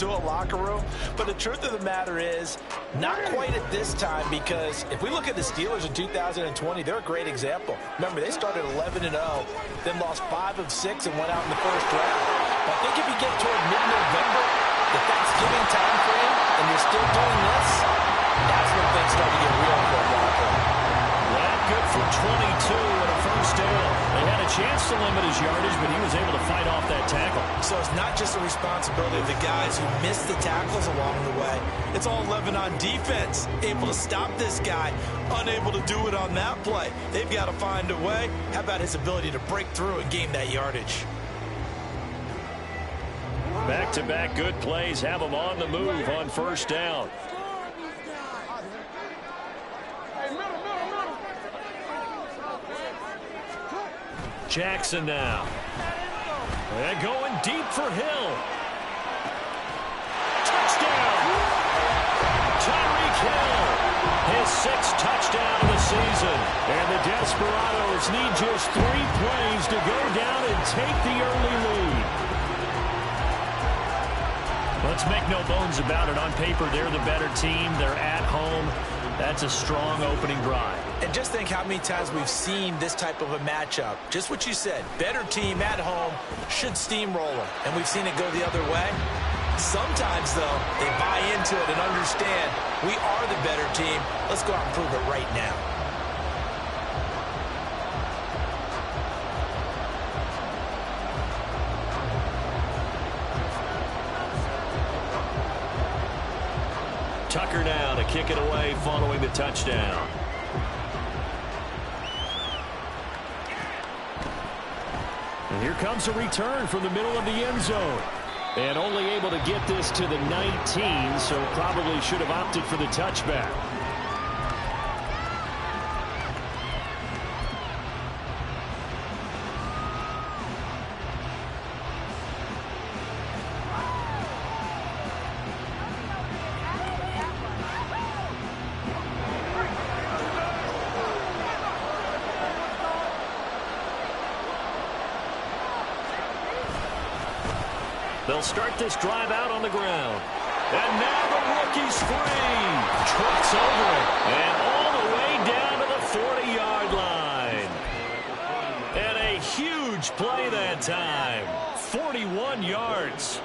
into a locker room. But the truth of the matter is, not quite at this time, because if we look at the Steelers in 2020, they're a great example. Remember, they started 11-0, then lost 5 of 6 and went out in the first round. But I think if you get toward mid-November, the Thanksgiving time frame, and you're still doing this, that's when things start to get real for a locker room. Good for 22 and a first down. They had a chance to limit his yardage, but he was able to fight off that tackle. So it's not just the responsibility of the guys who missed the tackles along the way. It's all 11 on defense, able to stop this guy, unable to do it on that play. They've got to find a way. How about his ability to break through and gain that yardage? Back-to-back good plays have him on the move on first down. Jackson now. They're going deep for Hill. Touchdown! Tyreek Hill. His 6th touchdown of the season. And the Desperados need just 3 plays to go down and take the early lead. Let's make no bones about it. On paper, they're the better team. They're at home. That's a strong opening drive. And just think how many times we've seen this type of a matchup. Just what you said, better team at home should steamroll them. And we've seen it go the other way. Sometimes, though, they buy into it and understand we are the better team. Let's go out and prove it right now. Tucker now to kick it away following the touchdown. And here comes a return from the middle of the end zone. And only able to get this to the 19, so probably should have opted for the touchback. They'll start this drive out on the ground. And now the rookie's free. Trots over it. And all the way down to the 40-yard line. And a huge play that time. 41 yards.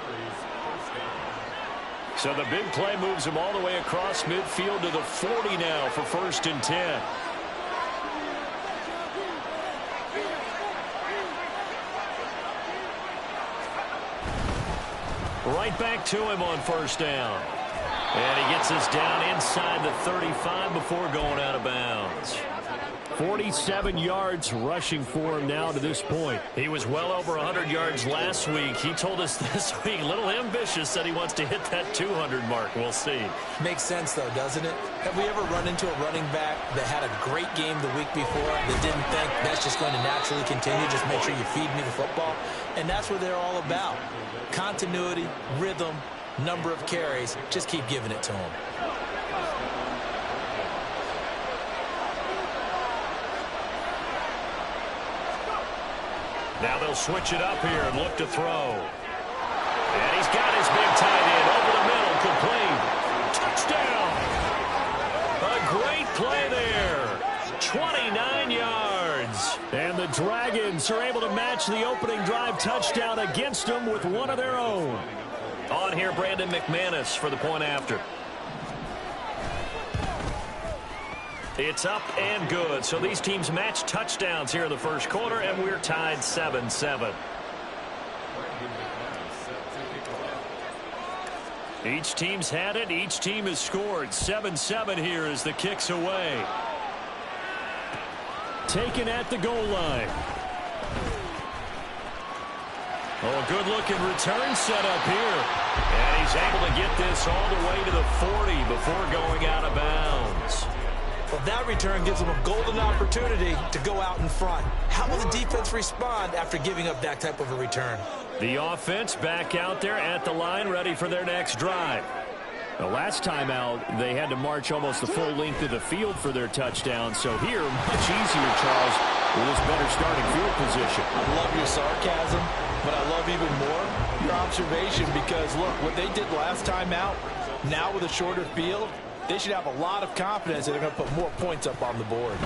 So the big play moves him all the way across midfield to the 40 now for 1st and 10. Right back to him on first down. And he gets us down inside the 35 before going out of bounds. 47 yards rushing for him now to this point. He was well over 100 yards last week. He told us this week, a little ambitious, that he wants to hit that 200 mark. We'll see. Makes sense, though, doesn't it? Have we ever run into a running back that had a great game the week before that didn't think that's just going to naturally continue? Just make sure you feed me the football. And that's what they're all about. Continuity, rhythm, number of carries. Just keep giving it to them. Now they'll switch it up here and look to throw. And he's got his big tight end over the middle, complete. Touchdown! A great play there. 29 yards. And the Dragons are able to match the opening drive touchdown against them with one of their own. On here, Brandon McManus for the point after. It's up and good. So these teams match touchdowns here in the first quarter, and we're tied 7-7. Each team's had it. Each team has scored. 7-7 here as the kick's away. Taken at the goal line. Oh, a good-looking return set up here. And he's able to get this all the way to the 40 before going out of bounds. Well, that return gives them a golden opportunity to go out in front. How will the defense respond after giving up that type of a return? The offense back out there at the line, ready for their next drive. The last time out, they had to march almost the full length of the field for their touchdown. So here, much easier, Charles, with this better starting field position. I love your sarcasm, but I love even more your observation because, look, what they did last time out, now with a shorter field, they should have a lot of confidence that they're going to put more points up on the board.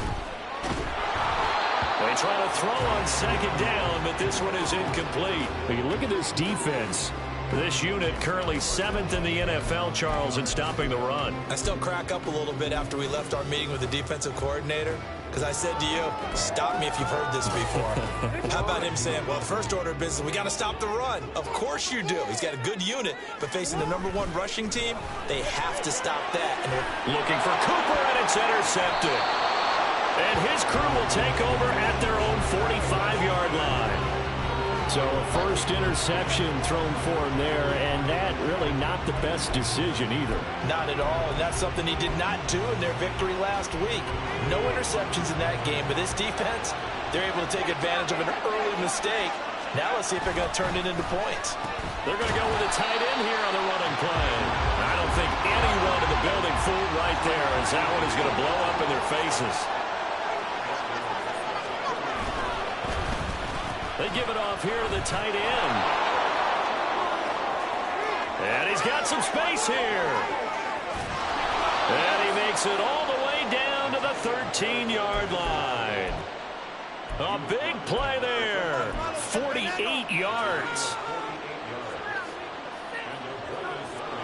They try to throw on second down, but this one is incomplete. But you look at this defense. This unit currently 7th in the NFL, Charles, in stopping the run. I still crack up a little bit after we left our meeting with the defensive coordinator because I said to you, stop me if you've heard this before. How about him saying, well, first order of business, we got to stop the run. Of course you do. He's got a good unit, but facing the #1 rushing team, they have to stop that. And looking for Cooper, and it's intercepted. And his crew will take over at their own 45-yard line. So a first interception thrown for him there, and that really not the best decision either. Not at all, and that's something he did not do in their victory last week. No interceptions in that game, but this defense, they're able to take advantage of an early mistake. Now let's see if they're going to turn it into points. They're going to go with a tight end here on the running play. I don't think anyone in the building fooled right there, as that one is going to blow up in their faces. They give it off here to the tight end. And he's got some space here. And he makes it all the way down to the 13-yard line. A big play there. 48 yards.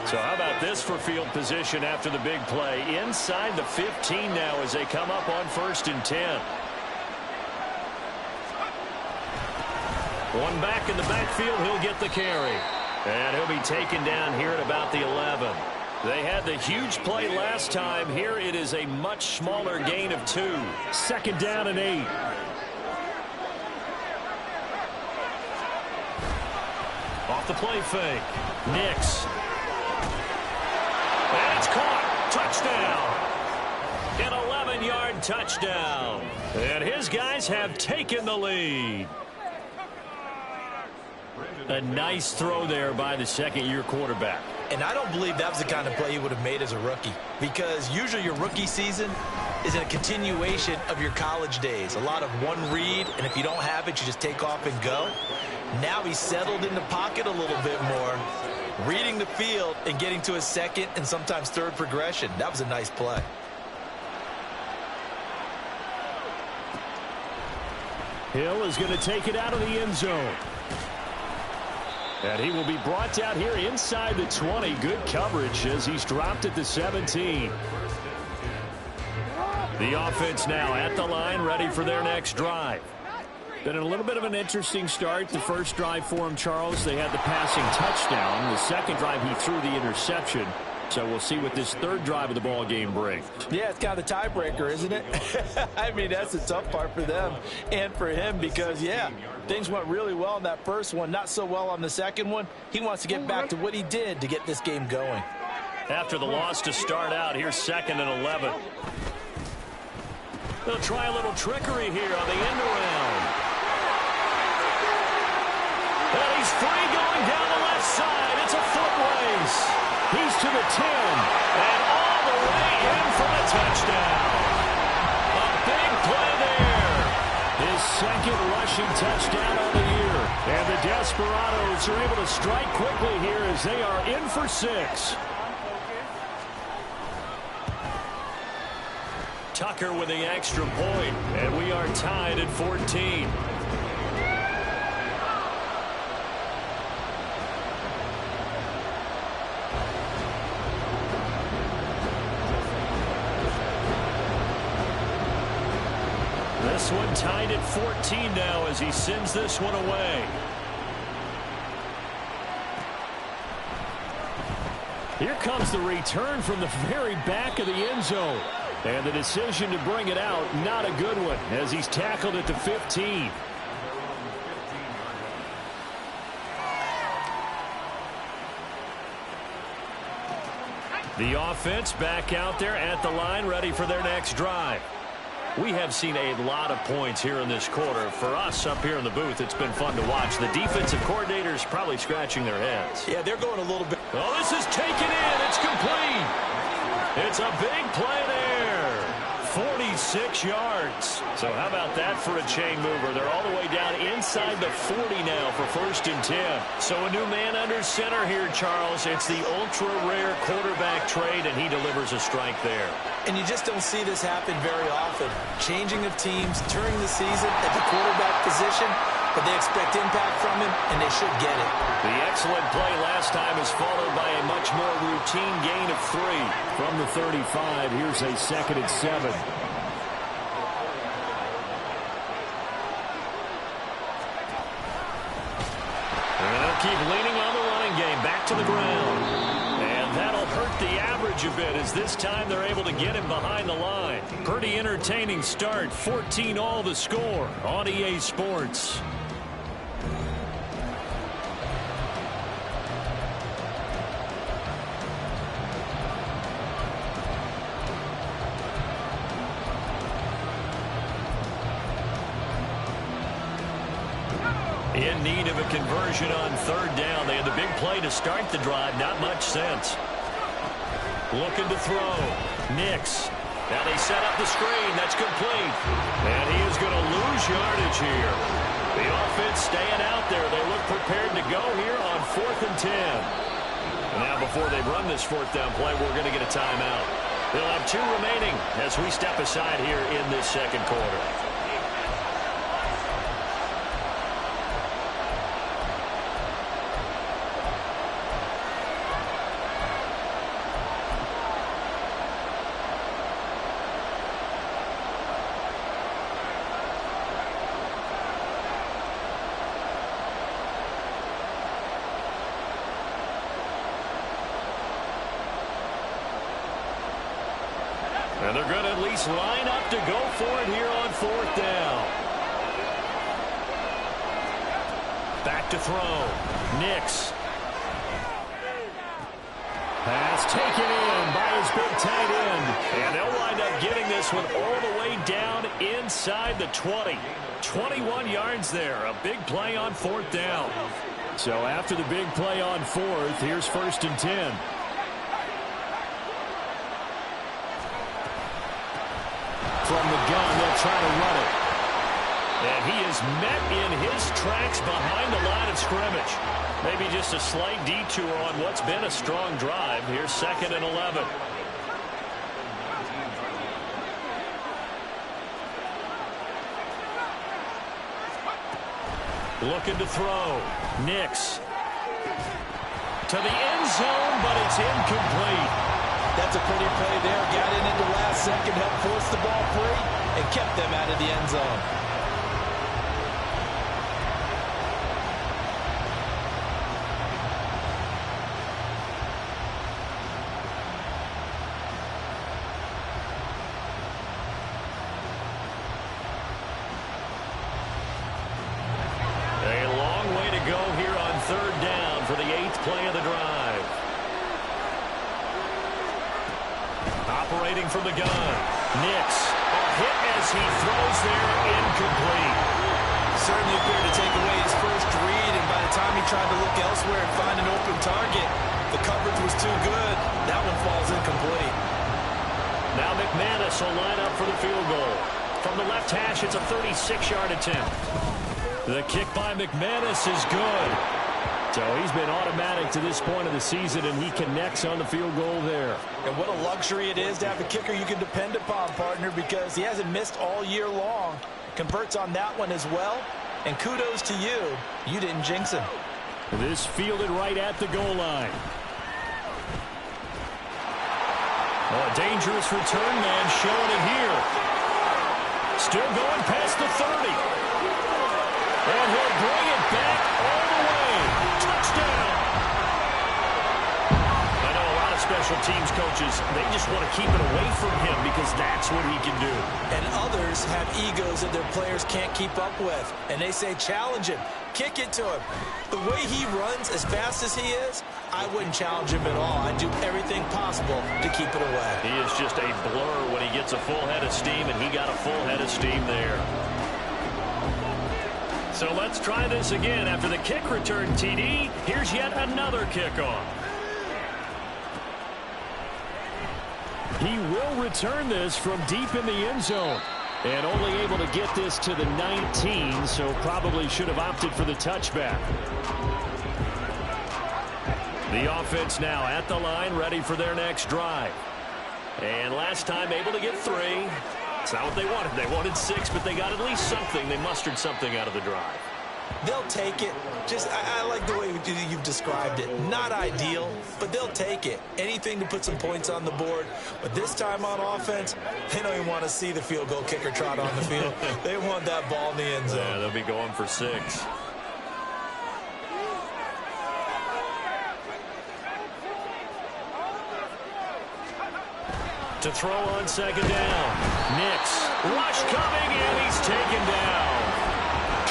So how about this for field position after the big play? Inside the 15 now as they come up on 1st and 10. One back in the backfield, he'll get the carry. And he'll be taken down here at about the 11. They had the huge play last time. Here it is a much smaller gain of 2. 2nd down and 8. Off the play fake. Nix. And it's caught. Touchdown. An 11-yard touchdown. And his guys have taken the lead. A nice throw there by the second-year quarterback. And I don't believe that was the kind of play he would have made as a rookie, because usually your rookie season is a continuation of your college days. A lot of one read, and if you don't have it, you just take off and go. Now he's settled in the pocket a little bit more, reading the field and getting to his second and sometimes third progression. That was a nice play. Hill is going to take it out of the end zone. And he will be brought down here inside the 20. Good coverage as he's dropped at the 17. The offense now at the line, ready for their next drive. Been a little bit of an interesting start. The first drive for him, Charles, they had the passing touchdown. The second drive, he threw the interception. So we'll see what this third drive of the ball game brings. Yeah, it's kind of the tiebreaker, isn't it? I mean, that's the tough part for them and for him because, yeah, things went really well in that first one, not so well on the second one. He wants to get back to what he did to get this game going. After the loss to start out, here's 2nd and 11. They'll try a little trickery here on the end around. And he's free going down the left side. It's a foot race. He's to the 10, and all the way in for the touchdown. A big play there. His second rushing touchdown of the year. And the Desperados are able to strike quickly here as they are in for 6. Tucker with the extra point, and we are tied at 14. This one tied at 14 now as he sends this one away. Here comes the return from the very back of the end zone. And the decision to bring it out, not a good one, as he's tackled at the 15. The offense back out there at the line, ready for their next drive. We have seen a lot of points here in this quarter. For us up here in the booth, it's been fun to watch. The defensive coordinators probably scratching their heads. Yeah, they're going a little bit. Oh, this is taken in. It's complete. It's a big play there. 46 yards. So how about that for a chain mover? They're all the way down inside the 40 now for 1st and 10. So a new man under center here, Charles. It's the ultra-rare quarterback trade, and he delivers a strike there. And you just don't see this happen very often. Changing of teams during the season at the quarterback position, but they expect impact from him, and they should get it. The excellent play last time is followed by a much more routine gain of 3. From the 35, here's a 2nd and 7. And they'll keep leaning on the running game. Back to the ground. And that'll hurt the average a bit as this time they're able to get him behind the line. Pretty entertaining start. 14-all the score on EA Sports. In need of a conversion on 3rd down. They had the big play to start the drive. Not much sense. Looking to throw. Nix. Now they set up the screen. That's complete. And he is going to lose yardage here. The offense staying out there. They look prepared to go here on 4th and 10. Now before they run this 4th down play, we're going to get a timeout. They'll have 2 remaining as we step aside here in this 2nd quarter. And they're going to at least line up to go for it here on 4th down. Back to throw. Nix. Pass taken in by his big tight end. And they'll wind up getting this one all the way down inside the 20. 21 yards there. A big play on 4th down. So after the big play on 4th, here's 1st and 10. From the gun, they'll try to run it. And he is met in his tracks behind the line of scrimmage. Maybe just a slight detour on what's been a strong drive. Here's 2nd and 11. Looking to throw. Nix. To the end zone, but it's incomplete. That's a pretty play there. Got in at the last second, helped force the ball free, and kept them out of the end zone. A long way to go here on 3rd down for the 8th play of the drive. Operating from the gun. Nix. A hit as he throws there. Incomplete. Certainly appeared to take away his first read, and by the time he tried to look elsewhere and find an open target, the coverage was too good. That one falls incomplete. Now McManus will line up for the field goal. From the left hash, it's a 36-yard attempt. The kick by McManus is good. So he's been automatic to this point of the season, and he connects on the field goal there. And what a luxury it is to have a kicker you can depend upon, partner, because he hasn't missed all year long. Converts on that one as well. And kudos to you. You didn't jinx him. This fielded right at the goal line. Oh, a dangerous return man showing it here. Still going past the 30. And he'll bring it back all the way. Touchdown. I know a lot of special teams coaches, they just want to keep it away from him because that's what he can do. And others have egos that their players can't keep up with. And they say, challenge him. Kick it to him. The way he runs as fast as he is, I wouldn't challenge him at all. I'd do everything possible to keep it away. He is just a blur when he gets a full head of steam, and he got a full head of steam there. So let's try this again. After the kick return TD, here's yet another kickoff. He will return this from deep in the end zone. And only able to get this to the 19, so probably should have opted for the touchback. The offense now at the line, ready for their next drive. And last time able to get 3. It's not what they wanted. They wanted 6, but they got at least something. They mustered something out of the drive. They'll take it. I like the way you've described it. Not ideal, but they'll take it. Anything to put some points on the board. But this time on offense, they don't even want to see the field goal kicker trot on the field. They want that ball in the end zone. Yeah, they'll be going for 6. To throw on second down. Nix. Rush coming, and he's taken down.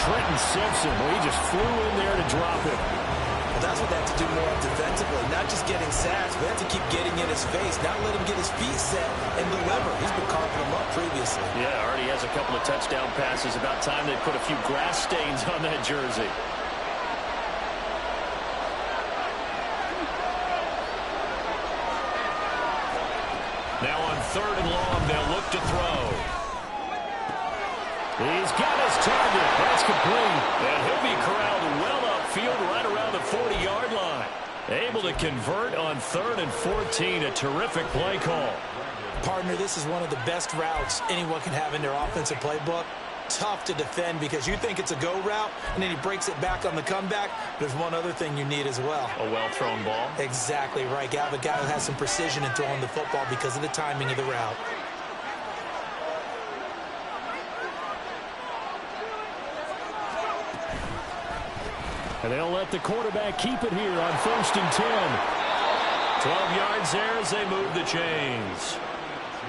Trenton Simpson, well, he just flew in there to drop him. Well, that's what they have to do more defensively. Not just getting sacks, but they have to keep getting in his face. Not let him get his feet set and deliver. He's been carving them up previously. Yeah, already has a couple of touchdown passes. About time they put a few grass stains on that jersey. Now on 3rd and long, they'll look to throw. He's got his target. That's complete. And he'll be corralled well upfield right around the 40-yard line. Able to convert on 3rd and 14. A terrific play call. Partner, this is one of the best routes anyone can have in their offensive playbook. Tough to defend because you think it's a go route, and then he breaks it back on the comeback. There's one other thing you need as well. A well-thrown ball. Exactly right. You have a guy who has some precision in throwing the football because of the timing of the route. And they'll let the quarterback keep it here on 1st and 10. 12 yards there as they move the chains.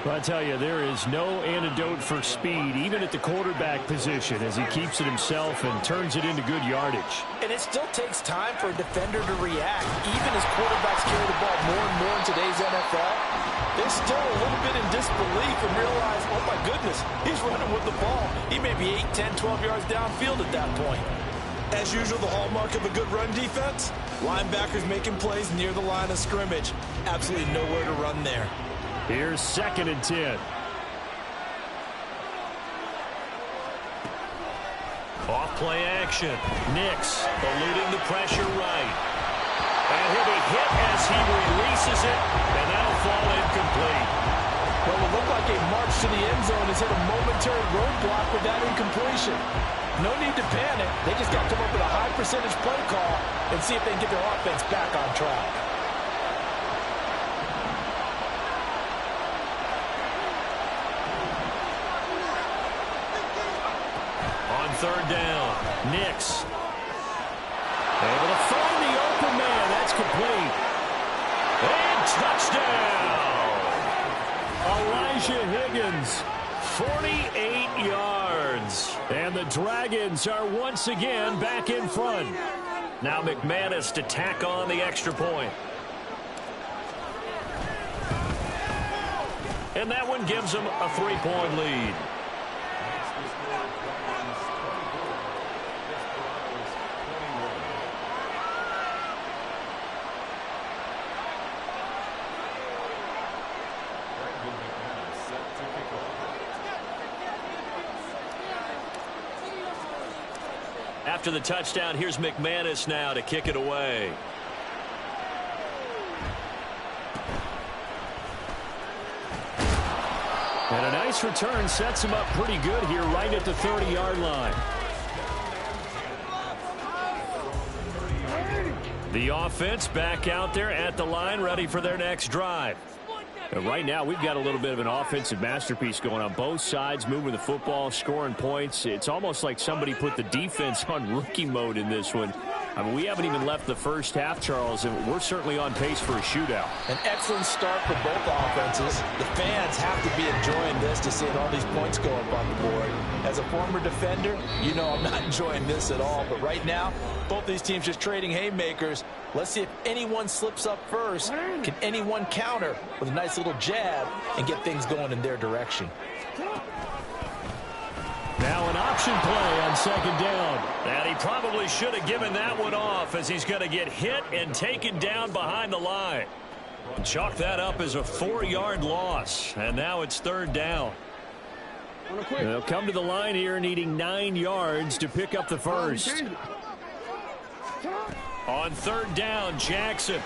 But I tell you, there is no antidote for speed, even at the quarterback position, as he keeps it himself and turns it into good yardage. And it still takes time for a defender to react. Even as quarterbacks carry the ball more and more in today's NFL, they're still a little bit in disbelief and realize, oh my goodness, he's running with the ball. He may be 8, 10, 12 yards downfield at that point. As usual, the hallmark of a good run defense, linebackers making plays near the line of scrimmage. Absolutely nowhere to run there. Here's 2nd and 10. Off play action. Nix eluding the pressure right. And he'll be hit as he releases it, and that'll fall incomplete. Well, it looked like a march to the end zone has hit a momentary roadblock with that incompletion. No need to panic. They just got to come up with a high percentage play call and see if they can get their offense back on track. On 3rd down, Nix. Able to find the open man. That's complete. And touchdown! Elijah Higgins. 48 yards. And the Dragons are once again back in front. Now McManus to tack on the extra point. And that one gives them a 3-point lead. After the touchdown, here's McManus now to kick it away. And a nice return sets him up pretty good here right at the 30-yard line. The offense back out there at the line, ready for their next drive. And right now, we've got a little bit of an offensive masterpiece going on both sides, moving the football, scoring points. It's almost like somebody put the defense on rookie mode in this one. I mean, we haven't even left the first half, Charles, and we're certainly on pace for a shootout. An excellent start for both offenses. The fans have to be enjoying this to see all these points go up on the board. As a former defender, you know I'm not enjoying this at all. But right now, both these teams just trading haymakers. Let's see if anyone slips up first. Can anyone counter with a nice little jab and get things going in their direction? Now an option play on 2nd down. And he probably should have given that one off as he's going to get hit and taken down behind the line. Chalk that up as a 4-yard loss. And now it's 3rd down. They'll come to the line here needing 9 yards to pick up the first. On third down, Jackson.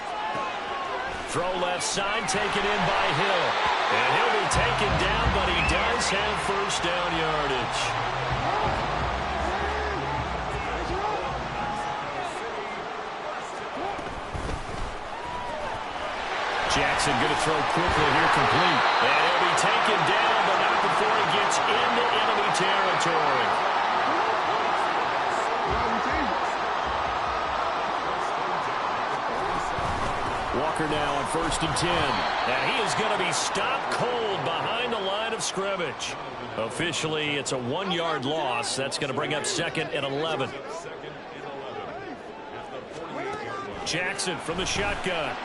Throw left side, taken in by Hill. And he'll be taken down, but he does have first down yardage. Jackson going to throw quickly here, complete. And he'll be taken down, but not before he gets into enemy territory. Walker now on 1st and 10. And he is going to be stopped cold behind the line of scrimmage. Officially, it's a 1-yard loss. That's going to bring up 2nd and 11. Jackson from the shotgun.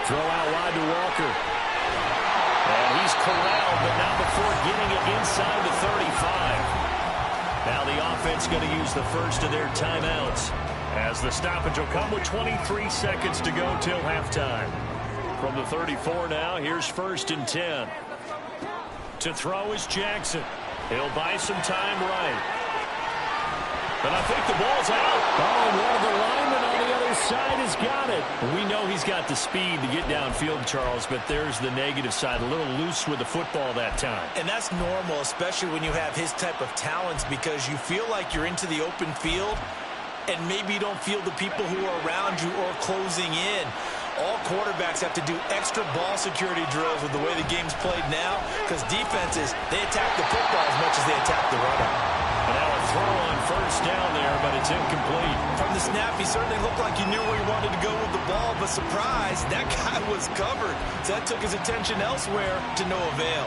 Throw out wide to Walker. And he's corralled, but not before getting it inside the 35. Now the offense going to use the first of their timeouts, as the stoppage will come with 23 seconds to go till halftime. From the 34 now, here's 1st and 10. To throw is Jackson. He'll buy some time right. But I think the ball's out. Oh, and one of the linemen on the other side has got it. We know he's got the speed to get downfield, Charles, but there's the negative side. A little loose with the football that time. And that's normal, especially when you have his type of talents, because you feel like you're into the open field and maybe you don't feel the people who are around you or closing in. All quarterbacks have to do extra ball security drills with the way the game's played now, because defenses, they attack the football as much as they attack the runner. And now a throw on 1st down there, but it's incomplete. From the snap, he certainly looked like he knew where he wanted to go with the ball, but surprise, that guy was covered. So that took his attention elsewhere to no avail.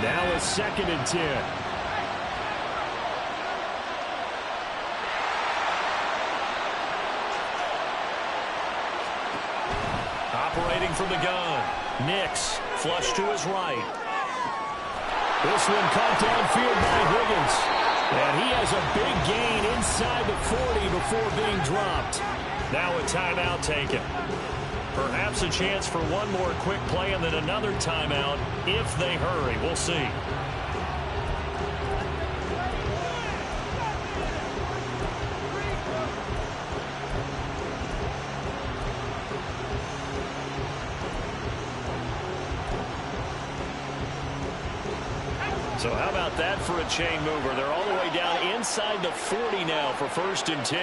Now a 2nd and 10. Operating from the gun. Nix, flush to his right. This one caught downfield by Higgins. And he has a big gain inside the 40 before being dropped. Now a timeout taken. Perhaps a chance for one more quick play and then another timeout if they hurry. We'll see. So how about that for a chain mover? They're all the way down inside the 40 now for 1st and 10.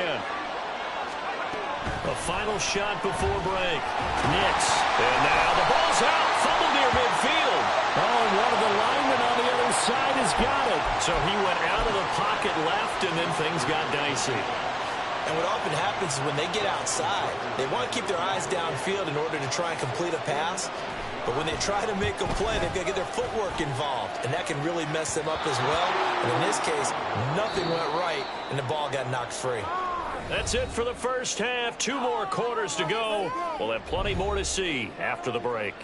A final shot before break. Nix. And now the ball's out. Fumble near midfield. Oh, and one of the linemen on the other side has got it. So he went out of the pocket left, and then things got dicey. And what often happens is when they get outside, they want to keep their eyes downfield in order to try and complete a pass. But when they try to make a play, they've got to get their footwork involved, and that can really mess them up as well. And in this case, nothing went right, and the ball got knocked free. That's it for the first half. 2 more quarters to go. We'll have plenty more to see after the break.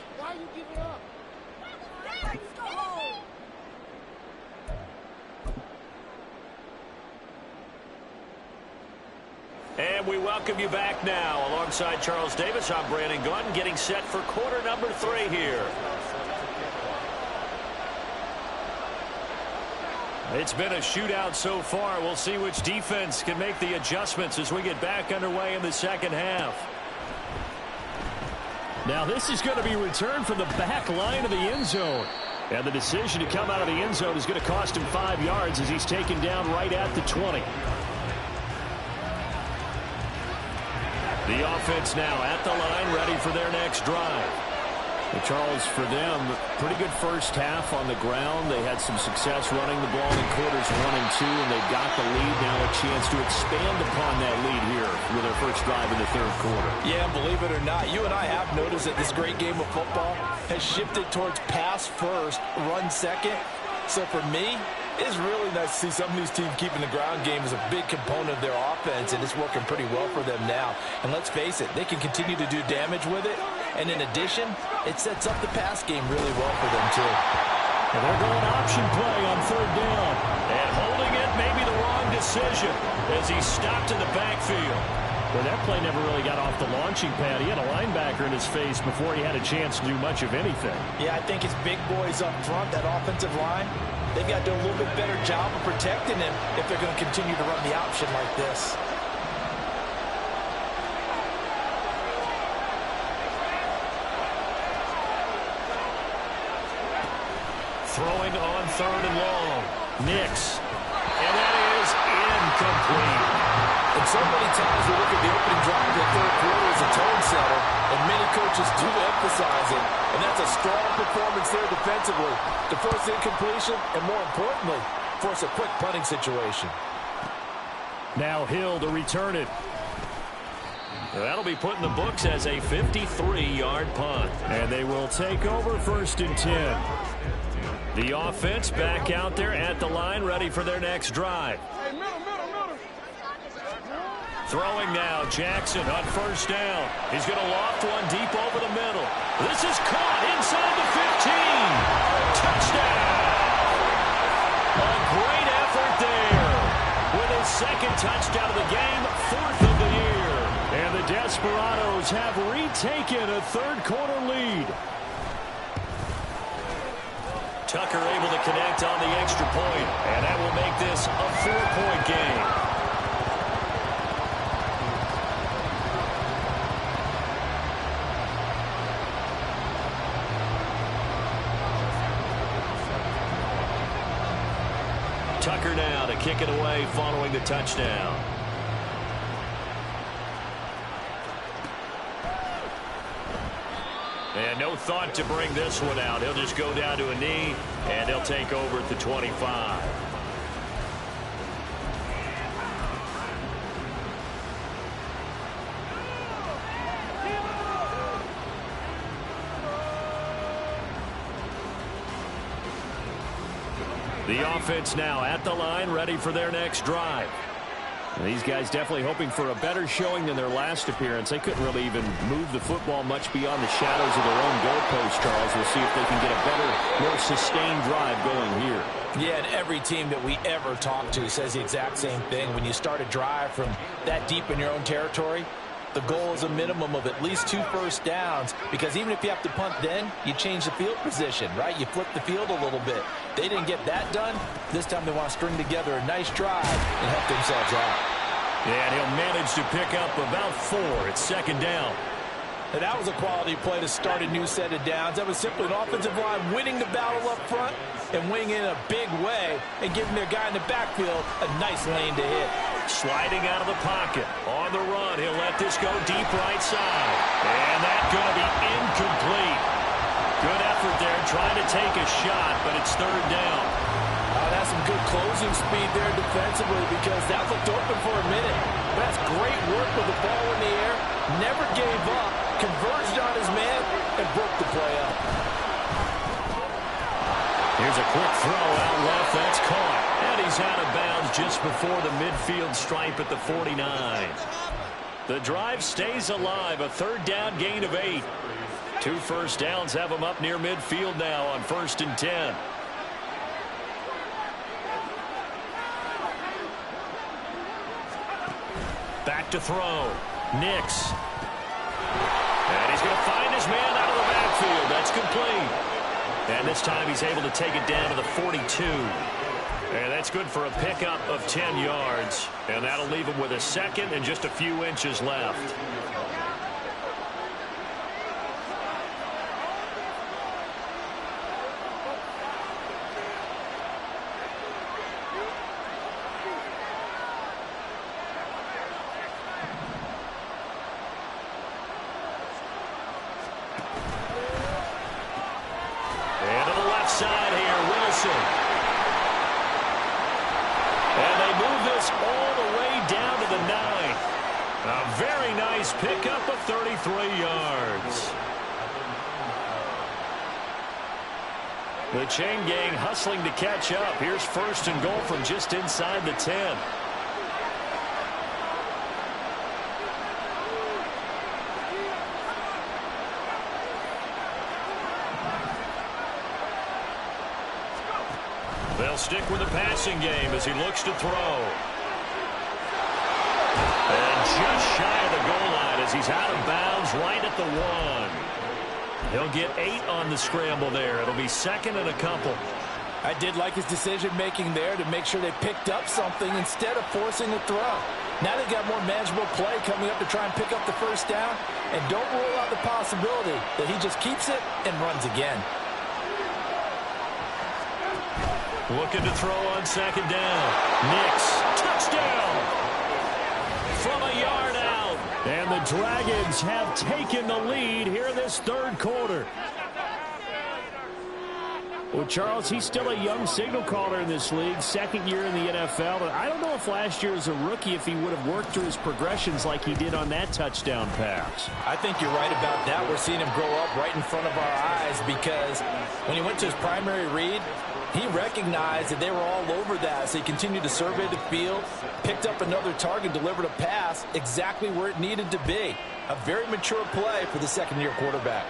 And we welcome you back now. Alongside Charles Davis, I'm Brandon Gunn, getting set for quarter number 3 here. It's been a shootout so far. We'll see which defense can make the adjustments as we get back underway in the second half. Now this is going to be returned from the back line of the end zone. And the decision to come out of the end zone is going to cost him 5 yards as he's taken down right at the 20. The offense now at the line, ready for their next drive. Well, Charles, for them, pretty good first half on the ground. They had some success running the ball in quarters 1 and 2, and they've got the lead now, a chance to expand upon that lead here with their first drive in the 3rd quarter. Yeah, believe it or not, you and I have noticed that this great game of football has shifted towards pass first, run second. So for me, it's really nice to see some of these teams keeping the ground game as a big component of their offense, and it's working pretty well for them now. And let's face it, they can continue to do damage with it. And in addition, it sets up the pass game really well for them, too. And they're going option play on 3rd down. And holding it may be the wrong decision as he's stopped in the backfield. Well, that play never really got off the launching pad. He had a linebacker in his face before he had a chance to do much of anything. Yeah, I think it's big boys up front, that offensive line. They've got to do a little bit better job of protecting him if they're going to continue to run the option like this. Throwing on 3rd and long. Nix. And that is incomplete. And so many times we look at the opening drive of the third quarter as a tone setter, and many coaches do emphasize it. And that's a strong performance there defensively to force incompletion and, more importantly, force a quick punting situation. Now Hill to return it. That'll be put in the books as a 53-yard punt. And they will take over 1st and 10. The offense back out there at the line, ready for their next drive. Throwing now, Jackson on 1st down. He's going to loft one deep over the middle. This is caught inside the 15. Touchdown! A great effort there. With his 2nd touchdown of the game, 4th of the year. And the Desperados have retaken a 3rd quarter lead. Tucker able to connect on the extra point, and that will make this a 4-point game. Tucker now to kick it away following the touchdown. And no thought to bring this one out. He'll just go down to a knee, and he'll take over at the 25. The offense now at the line, ready for their next drive. And these guys definitely hoping for a better showing than their last appearance. They couldn't really even move the football much beyond the shadows of their own goalpost, Charles. We'll see if they can get a better, more sustained drive going here. Yeah, and every team that we ever talk to says the exact same thing. When you start a drive from that deep in your own territory, the goal is a minimum of at least 2 first downs, because even if you have to punt then, you change the field position, right? You flip the field a little bit. They didn't get that done. This time they want to string together a nice drive and help themselves out. Yeah, and he'll manage to pick up about 4 at 2nd down. And that was a quality play to start a new set of downs. That was simply an offensive line winning the battle up front and winning in a big way and giving their guy in the backfield a nice lane to hit. Sliding out of the pocket. On the run, he'll let this go deep right side. And that's going to be incomplete. Good effort there, trying to take a shot, but it's 3rd down. That's some good closing speed there defensively, because that looked open for a minute. But that's great work with the ball in the air. Never gave up, converged on his man, and broke the play up. Here's a quick throw out left. That's caught. And he's out of bounds just before the midfield stripe at the 49. The drive stays alive. A 3rd down gain of 8. 2 first downs have him up near midfield now on 1st and 10. Back to throw. Nix. And he's going to find his man out of the backfield. That's complete. And this time he's able to take it down to the 42. And that's good for a pickup of 10 yards. And that'll leave him with a 2nd and just a few inches left. Side here, Wilson. And they move this all the way down to the 9. A very nice pickup of 33 yards. The chain gang hustling to catch up. Here's 1st and goal from just inside the 10. They'll stick with the passing game as he looks to throw. And just shy as he's out of bounds right at the 1. He'll get 8 on the scramble there. It'll be 2nd and a couple. I did like his decision-making there to make sure they picked up something instead of forcing a throw. Now they've got more manageable play coming up to try and pick up the first down. And don't rule out the possibility that he just keeps it and runs again. Looking to throw on 2nd down. Nix, touchdown! From a yard out. And the Dragons have taken the lead here in this 3rd quarter. Well, Charles, he's still a young signal caller in this league, 2nd year in the NFL. And I don't know if last year as a rookie if he would have worked through his progressions like he did on that touchdown pass. I think you're right about that. We're seeing him grow up right in front of our eyes because when he went to his primary read, he recognized that they were all over that, so he continued to survey the field, picked up another target, delivered a pass exactly where it needed to be. A very mature play for the 2nd-year quarterback.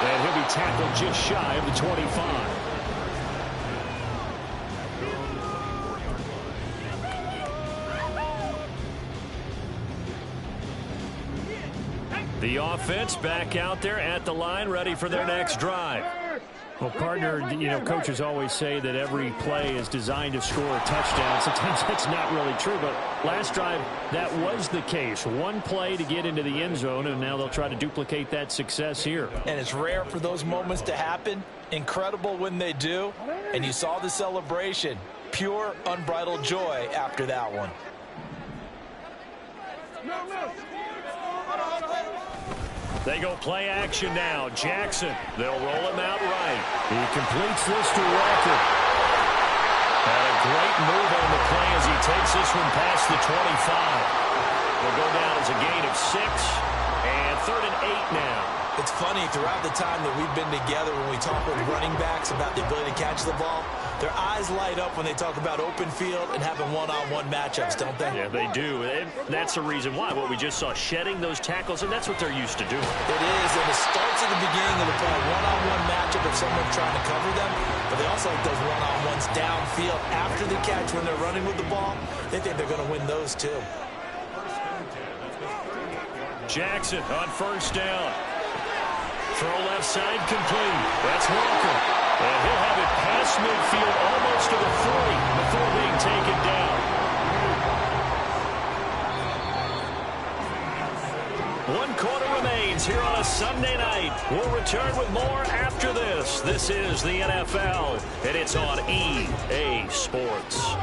And he'll be tackled just shy of the 25. The offense back out there at the line, ready for their next drive. Well, partner, coaches always say that every play is designed to score a touchdown. Sometimes that's not really true, but last drive, that was the case. One play to get into the end zone, and now they'll try to duplicate that success here. And it's rare for those moments to happen. Incredible when they do. And you saw the celebration. Pure, unbridled joy after that one. They go play action now. Jackson, they'll roll him out right. He completes this to Walker. And a great move on the play as he takes this one past the 25. Will go down as a gain of 6. And 3rd and 8 now. It's funny, throughout the time that we've been together, when we talk with running backs about the ability to catch the ball, their eyes light up when they talk about open field and having one-on-one matchups, don't they? Yeah, they do. And that's the reason why. What we just saw, shedding those tackles, and that's what they're used to doing. It is, and it starts at the beginning of the play, one-on-one matchup if someone's trying to cover them, but they also like those one-on-ones downfield after the catch when they're running with the ball. They think they're going to win those, too. Jackson on 1st down. Throw left side complete. That's Walker. And he'll have it past midfield almost to the 40 before being taken down. 1 quarter remains here on a Sunday night. We'll return with more after this. This is the NFL, and it's on EA Sports.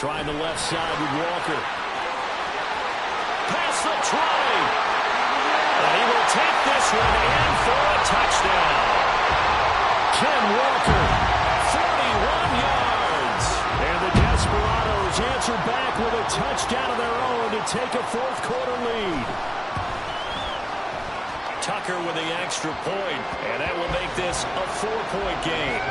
Trying the left side with Walker. Pass the try. And he will take this one in for a touchdown. Ken Walker, 41 yards. And the Desperados answer back with a touchdown of their own to take a 4th quarter lead. Tucker with the extra point, and that will make this a 4-point game.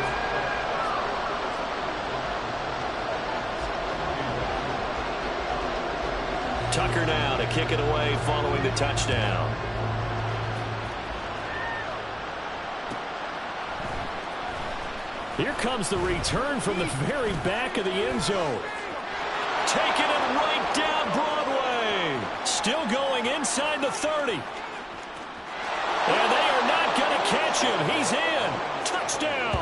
Tucker now to kick it away following the touchdown. Here comes the return from the very back of the end zone. Taking it right down Broadway. Still going inside the 30. And they are not going to catch him. He's in. Touchdown.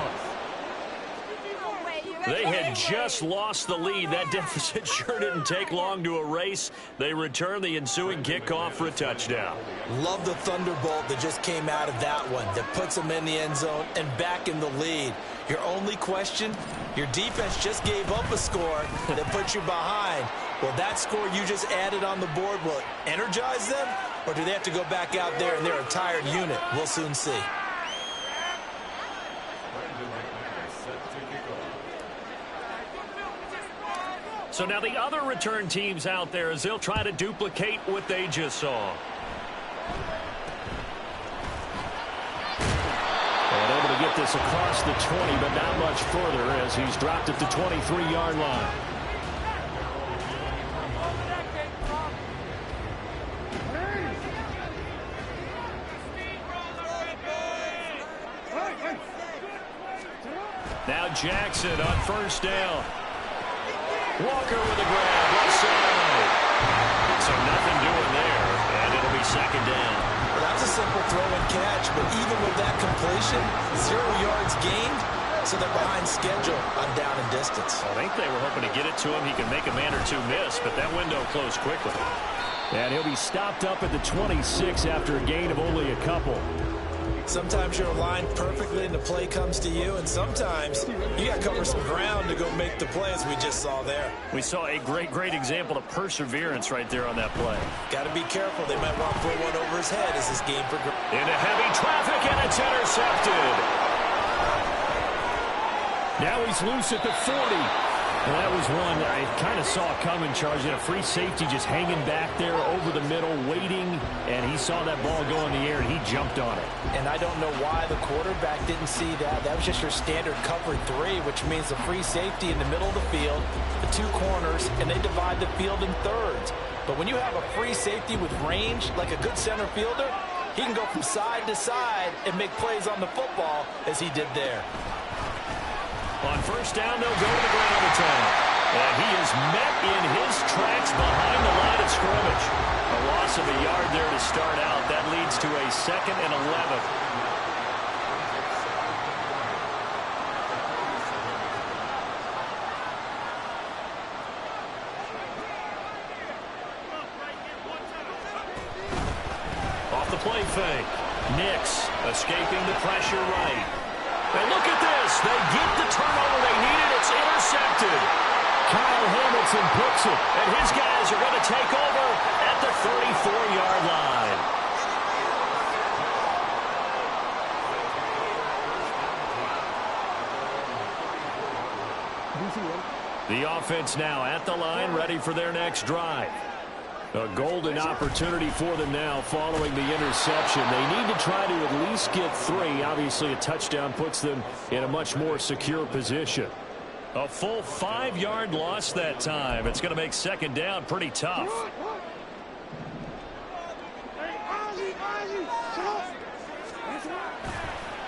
They had just lost the lead. That deficit sure didn't take long to erase. They return the ensuing kickoff for a touchdown. Love the thunderbolt that just came out of that one that puts them in the end zone and back in the lead. Your only question, your defense just gave up a score that puts you behind. Will that score you just added on the board, will it energize them? Or do they have to go back out there and they're a tired unit? We'll soon see. So now the other return teams out there as they'll try to duplicate what they just saw. And able to get this across the 20, but not much further as he's dropped at the 23-yard line. on Jackson on first down. Walker with a grab, left side. So nothing doing there, and it'll be second down. Well, that was a simple throw and catch, but even with that completion, 0 yards gained, so they're behind schedule on down and distance. I think they were hoping to get it to him. He could make a man or two miss, but that window closed quickly. And he'll be stopped up at the 26 after a gain of only a couple. Sometimes you're aligned perfectly and the play comes to you, and sometimes you got to cover some ground to go make the play, as we just saw there. We saw a great example of perseverance right there on that play. Got to be careful. They might want to throw one over his head as this game progresses. Into heavy traffic, and it's intercepted. Now he's loose at the 40. And that was one I kind of saw coming, charging a free safety just hanging back there over the middle, waiting, and he saw that ball go in the air, and he jumped on it. And I don't know why the quarterback didn't see that. That was just your standard cover 3, which means the free safety in the middle of the field, the 2 corners, and they divide the field in thirds. But when you have a free safety with range, like a good center fielder, he can go from side to side and make plays on the football as he did there. On first down, they'll go to the ground attack. And he is met in his tracks behind the line of scrimmage. A loss of a yard there to start out. That leads to a 2nd and 11. Off the play fake. Nix escaping the pressure right. And look at this. They get the turnover they needed. It's intercepted. Kyle Hamilton picks it. And his guys are going to take over at the 34-yard line. The offense now at the line, ready for their next drive. A golden opportunity for them now following the interception. They need to try to at least get 3. Obviously, a touchdown puts them in a much more secure position. A full 5-yard loss that time. It's going to make second down pretty tough.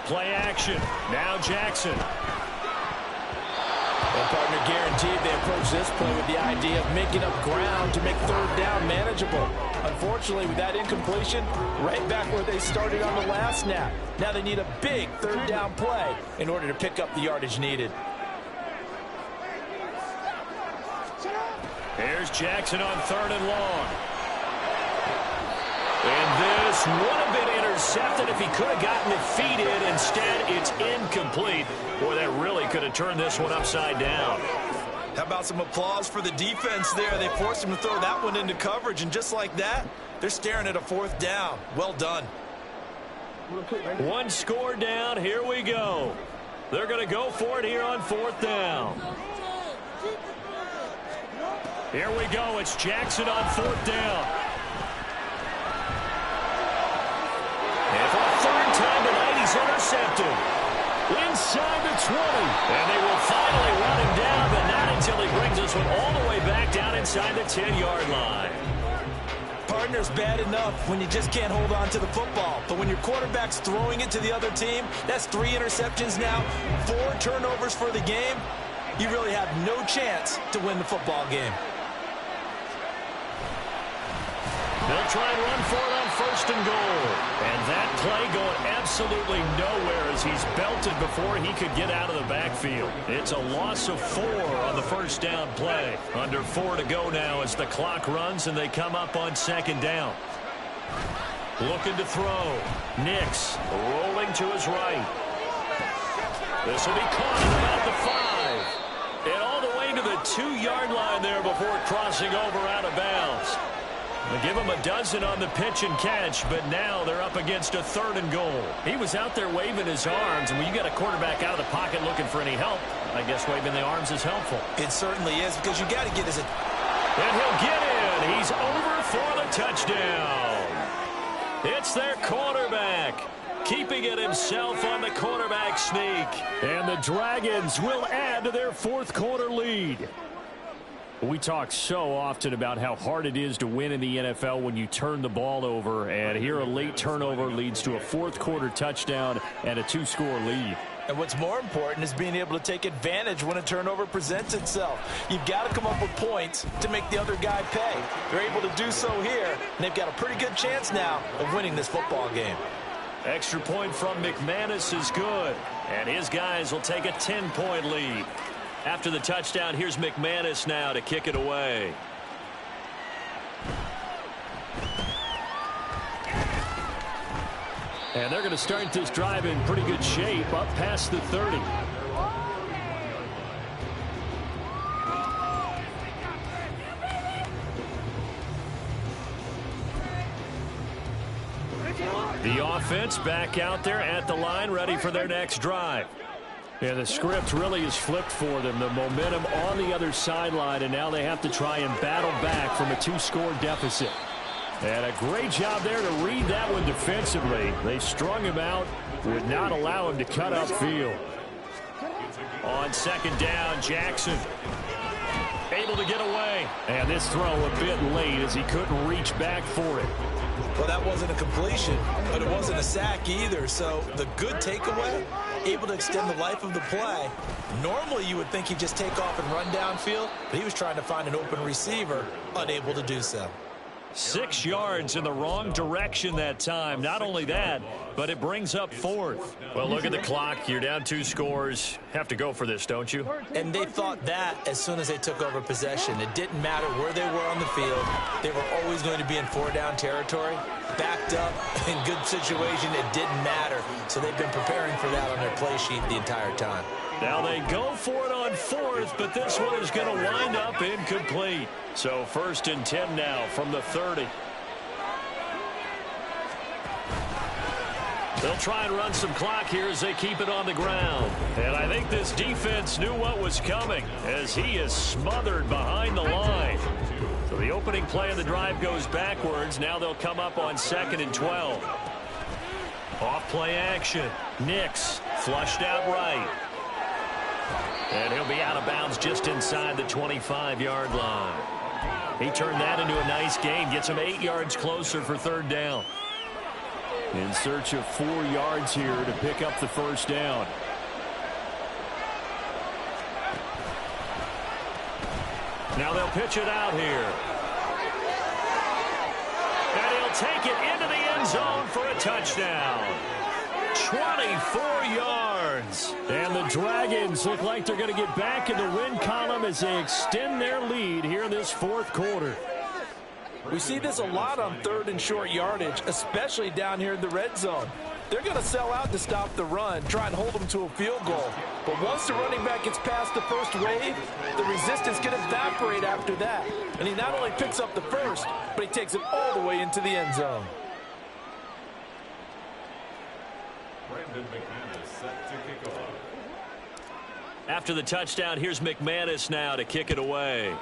Play action. Now Jackson. Well, partner, guaranteed they approach this play with the idea of making up ground to make third down manageable. Unfortunately, with that incompletion, right back where they started on the last snap. Now they need a big third down play in order to pick up the yardage needed. Here's Jackson on 3rd and long. And this would have been intercepted if he could have gotten it feet in. Instead, it's incomplete. Boy, that really could have turned this one upside down. How about some applause for the defense there? They forced him to throw that one into coverage, and just like that, they're staring at a 4th down. Well done. One score down. Here we go. They're going to go for it here on 4th down. Here we go. It's Jackson on 4th down. And for the 3rd time tonight, he's intercepted. Inside the 20. And they will finally run him down, but not until he brings this one all the way back down inside the 10-yard line. Partner's bad enough when you just can't hold on to the football. But when your quarterback's throwing it to the other team, that's 3 interceptions now, 4 turnovers for the game. You really have no chance to win the football game. They'll try and run for it on 1st and goal. And that play going absolutely nowhere as he's belted before he could get out of the backfield. It's a loss of 4 on the 1st down play. Under 4 to go now as the clock runs and they come up on 2nd down. Looking to throw. Nix rolling to his right. This will be caught at about the 5. And all the way to the 2-yard line there before crossing over out of bounds. They give him a dozen on the pitch and catch, but now they're up against a 3rd and goal. He was out there waving his arms, and when you got a quarterback out of the pocket looking for any help, I guess waving the arms is helpful. It certainly is, because you got to get his... And he'll get in. He's over for the touchdown. It's their quarterback, keeping it himself on the quarterback sneak. And the Dragons will add to their 4th quarter lead. We talk so often about how hard it is to win in the NFL when you turn the ball over, and here a late turnover leads to a 4th quarter touchdown and a 2-score lead. And what's more important is being able to take advantage when a turnover presents itself. You've got to come up with points to make the other guy pay. They're able to do so here, and they've got a pretty good chance now of winning this football game. Extra point from McManus is good, and his guys will take a 10-point lead. After the touchdown, here's McManus now to kick it away. And they're going to start this drive in pretty good shape, up past the 30. The offense back out there at the line, ready for their next drive. And the script really is flipped for them. The momentum on the other sideline, and now they have to try and battle back from a 2-score deficit. And a great job there to read that one defensively. They strung him out, would not allow him to cut upfield. On second down, Jackson able to get away. And this throw a bit late as he couldn't reach back for it. Well, that wasn't a completion, but it wasn't a sack either. So the good takeaway, able to extend the life of the play. Normally you would think he'd just take off and run downfield, but he was trying to find an open receiver, unable to do so. 6 yards in the wrong direction that time. Not only that, but it brings up 4th. Well, look at the clock. You're down 2 scores. Have to go for this, don't you? And they thought that as soon as they took over possession. It didn't matter where they were on the field. They were always going to be in 4-down territory. Backed up, in good situation, it didn't matter. So they've been preparing for that on their play sheet the entire time. Now they go for it on 4th, but this one is going to wind up incomplete. So 1st and 10 now from the 30. They'll try and run some clock here as they keep it on the ground. And I think this defense knew what was coming as he is smothered behind the line. So the opening play of the drive goes backwards. Now they'll come up on 2nd and 12. Off play action. Nix flushed out right. And he'll be out of bounds just inside the 25-yard line. He turned that into a nice gain. Gets him 8 yards closer for 3rd down. In search of 4 yards here to pick up the 1st down. Now they'll pitch it out here. And he'll take it into the end zone for a touchdown. 24 yards. And the Dragons look like they're going to get back in the win column as they extend their lead here in this 4th quarter. We see this a lot on 3rd and short yardage, especially down here in the red zone. They're going to sell out to stop the run, try and hold them to a field goal. But once the running back gets past the first wave, the resistance can evaporate after that. And he not only picks up the first, but he takes it all the way into the end zone. After the touchdown, here's McManus now to kick it away.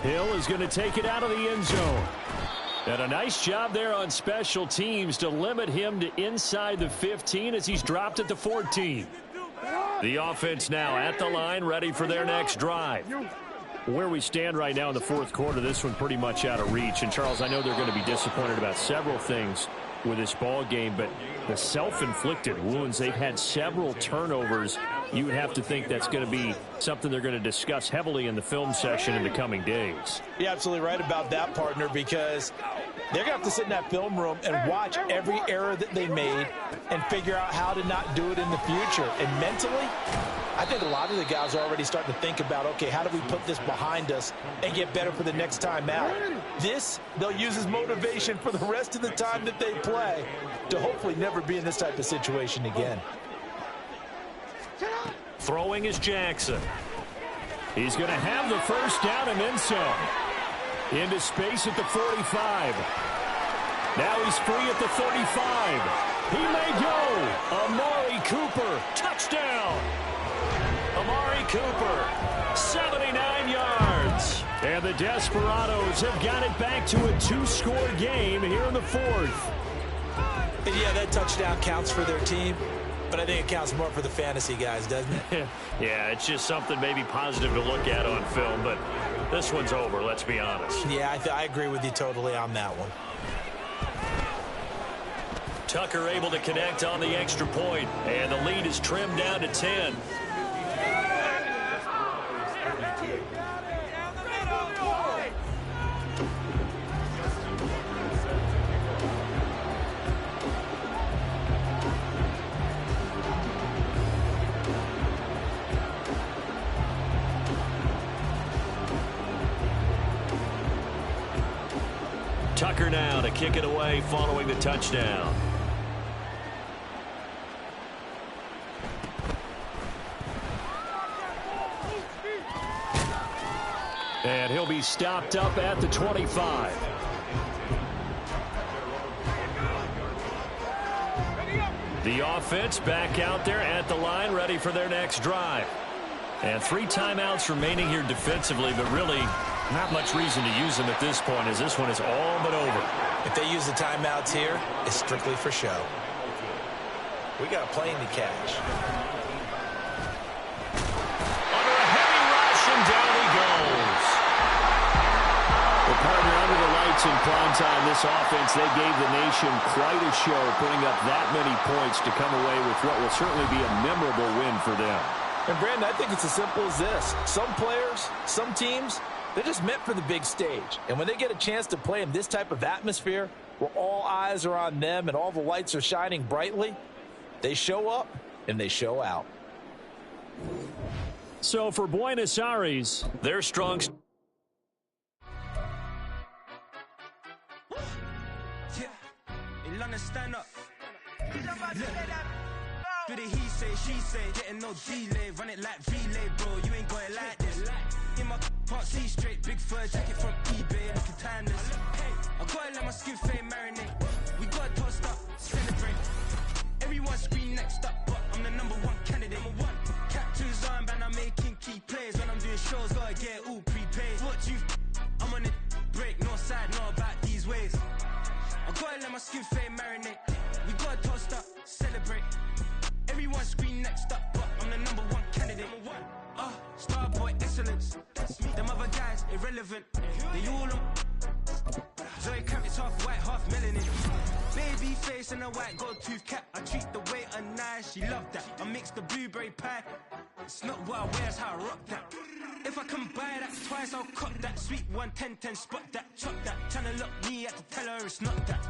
Hill is going to take it out of the end zone. And a nice job there on special teams to limit him to inside the 15 as he's dropped at the 14. The offense now at the line, ready for their next drive. Where we stand right now in the 4th quarter, this one pretty much out of reach. And, Charles, I know they're going to be disappointed about several things with this ball game, but the self-inflicted wounds, they've had several turnovers. You would have to think that's going to be something they're going to discuss heavily in the film session in the coming days. You're absolutely right about that, partner, because they're going to have to sit in that film room and watch every error that they made and figure out how to not do it in the future. And mentally, I think a lot of the guys are already starting to think about, okay, how do we put this behind us and get better for the next time out? This, they'll use as motivation for the rest of the time that they play to hopefully never be in this type of situation again. Throwing is Jackson. He's going to have the 1st down and then some. Into space at the 45. Now he's free at the 35. He may go. Amari Cooper, touchdown. Amari Cooper, 79 yards. And the Desperados have got it back to a 2-score game here in the 4th. And yeah, that touchdown counts for their team, but I think it counts more for the fantasy guys, doesn't it? Yeah, it's just something maybe positive to look at on film, but this one's over, let's be honest. Yeah, I agree with you totally on that one. Tucker able to connect on the extra point, and the lead is trimmed down to 10. Tucker now to kick it away following the touchdown. And he'll be stopped up at the 25. The offense back out there at the line, ready for their next drive. And 3 timeouts remaining here defensively, but really not much reason to use them at this point, as this one is all but over. If they use the timeouts here, it's strictly for show. We got a plane to catch. Under a heavy rush, and down he goes. Well, partner, under the lights in prime time, this offense, they gave the nation quite a show, putting up that many points to come away with what will certainly be a memorable win for them. And, Brandon, I think it's as simple as this. Some players, some teams, they're just meant for the big stage. And when they get a chance to play in this type of atmosphere where all eyes are on them and all the lights are shining brightly, they show up and they show out. So for Buenos Aires, their strong... Stand up. Do the he say, she say, getting no delay, run it like relay, bro. You ain't got it like this. In my can't see straight, big fur jacket from eBay, looking timeless. I gotta let my skin fade marinate. We gotta toast up, celebrate. Everyone scream next up, but I'm the #1 candidate. Captain's armband, I'm making key plays. When I'm doing shows, gotta get all prepaid. What you? I'm on it, break, no side, know about these ways. I gotta let my skin fade marinate. We gotta toast up, celebrate. Everyone scream next up, but I'm the #1 candidate. Starboy excellence. Them other guys irrelevant. They all on. Zoe Crap is half white, half melanin. Baby face and a white gold tooth cap. I treat the waiter nice, she love that. I mix the blueberry pie. It's not what I wear, it's how I rock that. If I can buy that twice, I'll cut that. Sweet 110, spot that, chop that. Tryna look me at the tell her it's not that.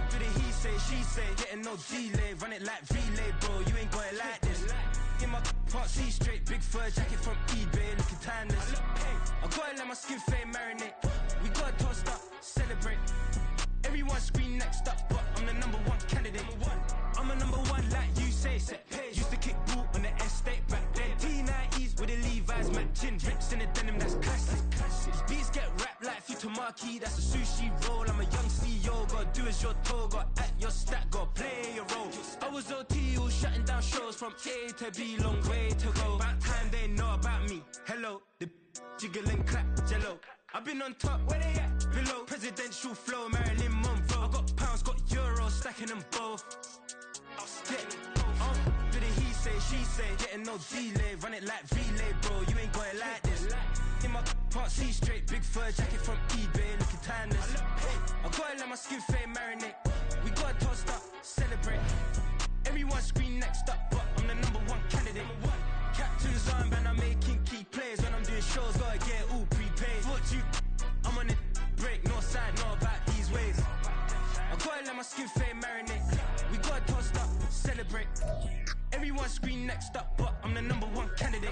Do the he say, she say, getting no delay, run it like relay, bro. You ain't got it like this. In my can't see straight, big fur jacket from eBay, looking timeless. I gotta let my skin fade marinate. We gotta toast up, celebrate. Everyone scream next up, but I'm the #1 candidate. I'm a #1 like you say. Used to kick ball on the estate back then. T90s with the Levi's matching. Rips in the denim, that's classic. Beats get wrapped like Futamaki, that's a sushi roll. I'm a young CEO, gotta do as you're told. Gotta act your stat, gotta play your role. I was OT, all shutting down shows from A to B, long way to go. About time they know about me. Hello, the jiggle and clap, jello. I've been on top, where they at? Below, presidential flow, Marilyn Monroe. I got pounds, got euros, stacking them both. Do the he say, she say, getting no delay, run it like relay, bro. You ain't got it like this. In my can't see straight, big fur jacket from eBay, looking timeless. I gotta let my skin fade marinate. We gotta toast up, celebrate. Everyone scream next up, but I'm the #1 candidate. Captain's armband, I'm making key plays. When I'm doing shows, gotta get all prepaid. What you? I'm on it, break, no side, know about these ways. I gotta let my skin fade marinate. We gotta toast up, celebrate. Everyone scream next up, but I'm the #1 candidate.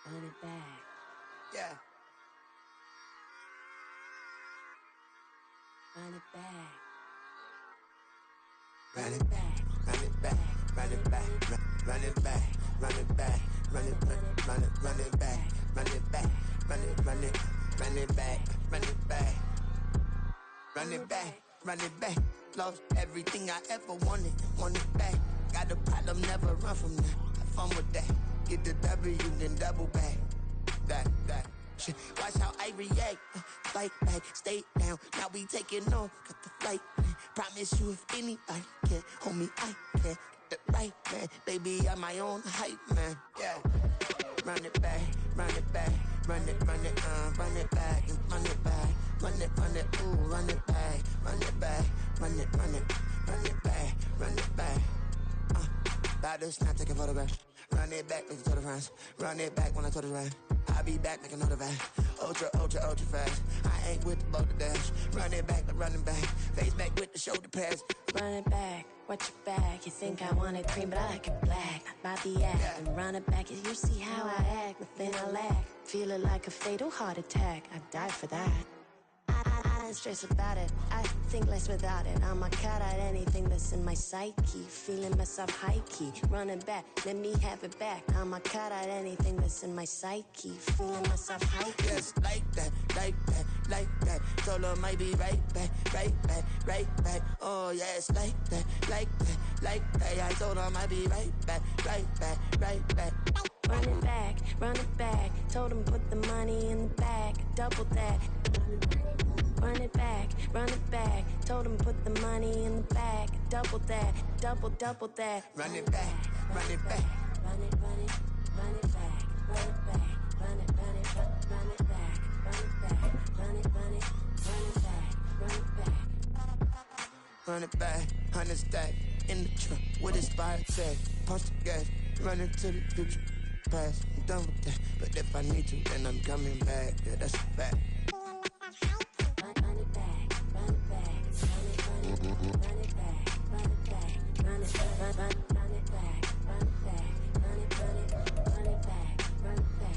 Run it back. Yeah. Run it back. Run it back. Run it back. Run it back. Run it back. Run it back. Run it back. Run it run it back. Run it back. Run it run it run it back. Run it back. Run it back. Run it back. Lost everything I ever wanted. Want it back. Got a problem, never run from that. Have fun with that. Get the W, then double back. That. action. Watch how I react. Fight back, stay down. Now we taking off. Got the flight plan. Promise you if anybody can, homie, I can. Get the right man. Baby, I'm my own hype man. Yeah. Run it back, run it back. Run it back, and run it back. Run it, ooh, run it back. Run it back, run it back, run it back. About to snap, take a photograph. Run it back, make it to the friends. Run it back when I told it right. I'll be back, make another back. Ultra fast. I ain't with the boulder dash. Run it back, running back. Face back with the shoulder pads. Run it back, watch your back. You think I want it cream, but I like it black. About the act, and run it back. You see how I act, nothing I lack. Feel it like a fatal heart attack. I'd die for that. I don't stress about it. I think less without it. I'ma cut out anything that's in my psyche. Feeling myself high key. Running back, let me have it back. I'ma cut out anything that's in my psyche. Feeling myself high key. Yes, like that, like that, like that. Solo might be right back, right back, right back. Oh yes, like that, like that, like that. I told her I might be right back, right back, right back. Run it back, run it back. Told him put the money in the bag, double that. Run it back, run it back. Told him put the money in the bag, double that, double that. Run it back, run it back. Run it, run it, run it back, run it back, run it, run it, run it back, run it back, run it, run it, run it back, run it back. Run it back, 100 stack in the truck with expired tag. Punch the gas, running to the future. Past, I'm done with that. But if I need to, then I'm coming back. Yeah, that's a fact. Run it back, run it back, run it, run it, run it back, run it back, run it, run it back, run it back, run it, run it, run it back, run it back.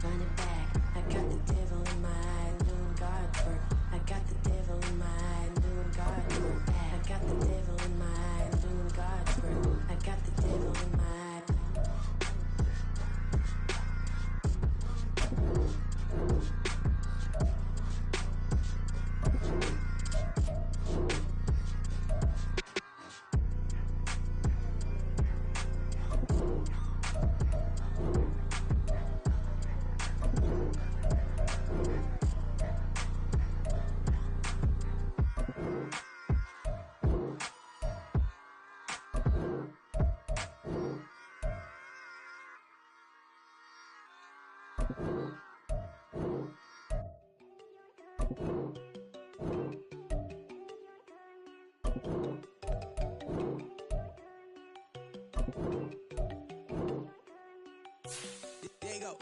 Run it back, I got the devil in my eye, doing guard work. I got the devil in my eye, doing guard work. I got the devil in my eye, doing guard work. I got the devil in my eye. There you go.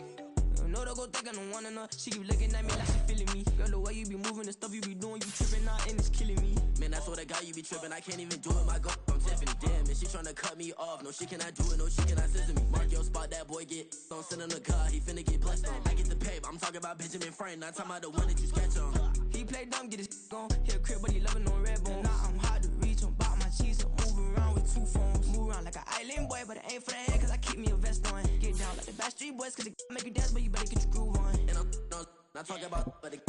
No, don't go think I don't wanna know. She keep looking at me like she feeling me. Girl, the way you be moving, the stuff you be doing, you tripping out and it's killing me. Man, I swear to God, you be tripping. I can't even do it. My girl, I'm Tiffany. Damn, and she tryna cut me off. No, she cannot do it. No, she cannot scissor me. Mark your spot, that boy get. Don't send him the car. He finna get blessed on. I get the pay, but I'm talking about Benjamin Franklin. Not talking about the one that you sketch on. He play dumb, get his on. Hit a crib, but he loving on red bone. Now I'm hard to reach. I'm bout my cheese. I'm moving around with two phones. Move around like an island boy, but it ain't for the head, cause I keep me a vest on. Get down like the Backstreet Boys, cause it make you dance, but you better get your groove on. And I'm not talking about, but it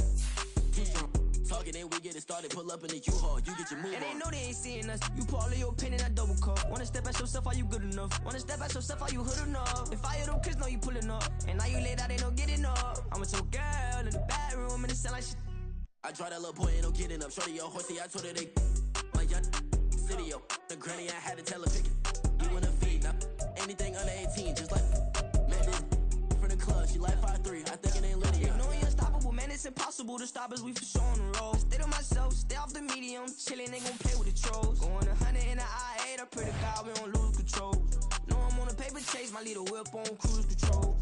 too strong. Talking and we get it started, pull up in the U-Haul, you get your move on. And they know they ain't seeing us. You pull all of your pen in that double cup. Wanna step at yourself, are you good enough? Wanna step at yourself, are you hood enough? If I hear them kids, know you pulling up. And now you laid out, they don't getting up. I'm with your girl in the bedroom, and it sound like shit. I draw that little boy, ain't no getting up. Shorty your horsey, I told her they my young city, yo. The granny, I had to tell her pick it. You in the feed, now anything under 18, just like met this from the club. She like 5'3", I think it ain't Lydia. You know you unstoppable, man, it's impossible to stop us. We for sure on the road. Stay to myself, stay off the medium, chillin', they gon' play with the trolls. Going 100 in the I-8, I pray to God we don't lose control. Know I'm on a paper chase, my little whip on cruise control.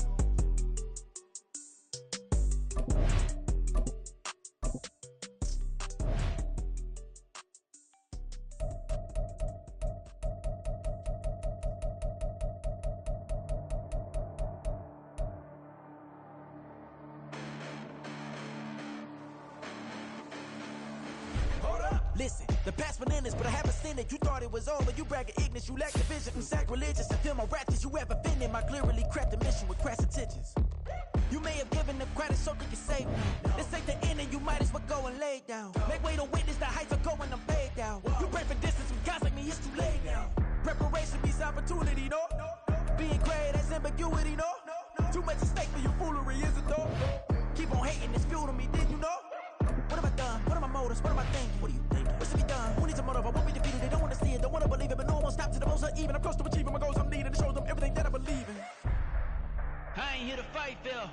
Listen, the past bananas, but I haven't seen it. You thought it was over, you bragging ignorance, you lack the vision. I'm sacrilegious, I feel my ratchets. You ever been in my clearly crafted mission with crass intentions. You may have given the crowd riding so they can save now. This ain't the end and you might as well go and lay down. Make way to witness the heights are going, I'm paid down. You pray for distance with guys like me, it's too late now. Preparation beats opportunity, no? Being great, that's ambiguity, no? Too much at stake for your foolery, is it though? Keep on hating, it's fuel to me, did you know? What have I done? What are my motives? What am I thinking? What are you thinking? What's to be done? Who needs a motive? I won't be defeated. They don't want to see it, don't want to believe it, but no one will stop to the most even. I'm close to achieving my goals. I'm needing to show them everything that I believe in. I ain't here to fight, Phil.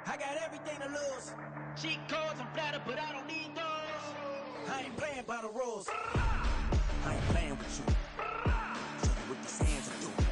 I got everything to lose. Cheat codes, I'm flattered, but I don't need those. I ain't playing by the rules. I ain't playing with you. Show you what these hands are doing.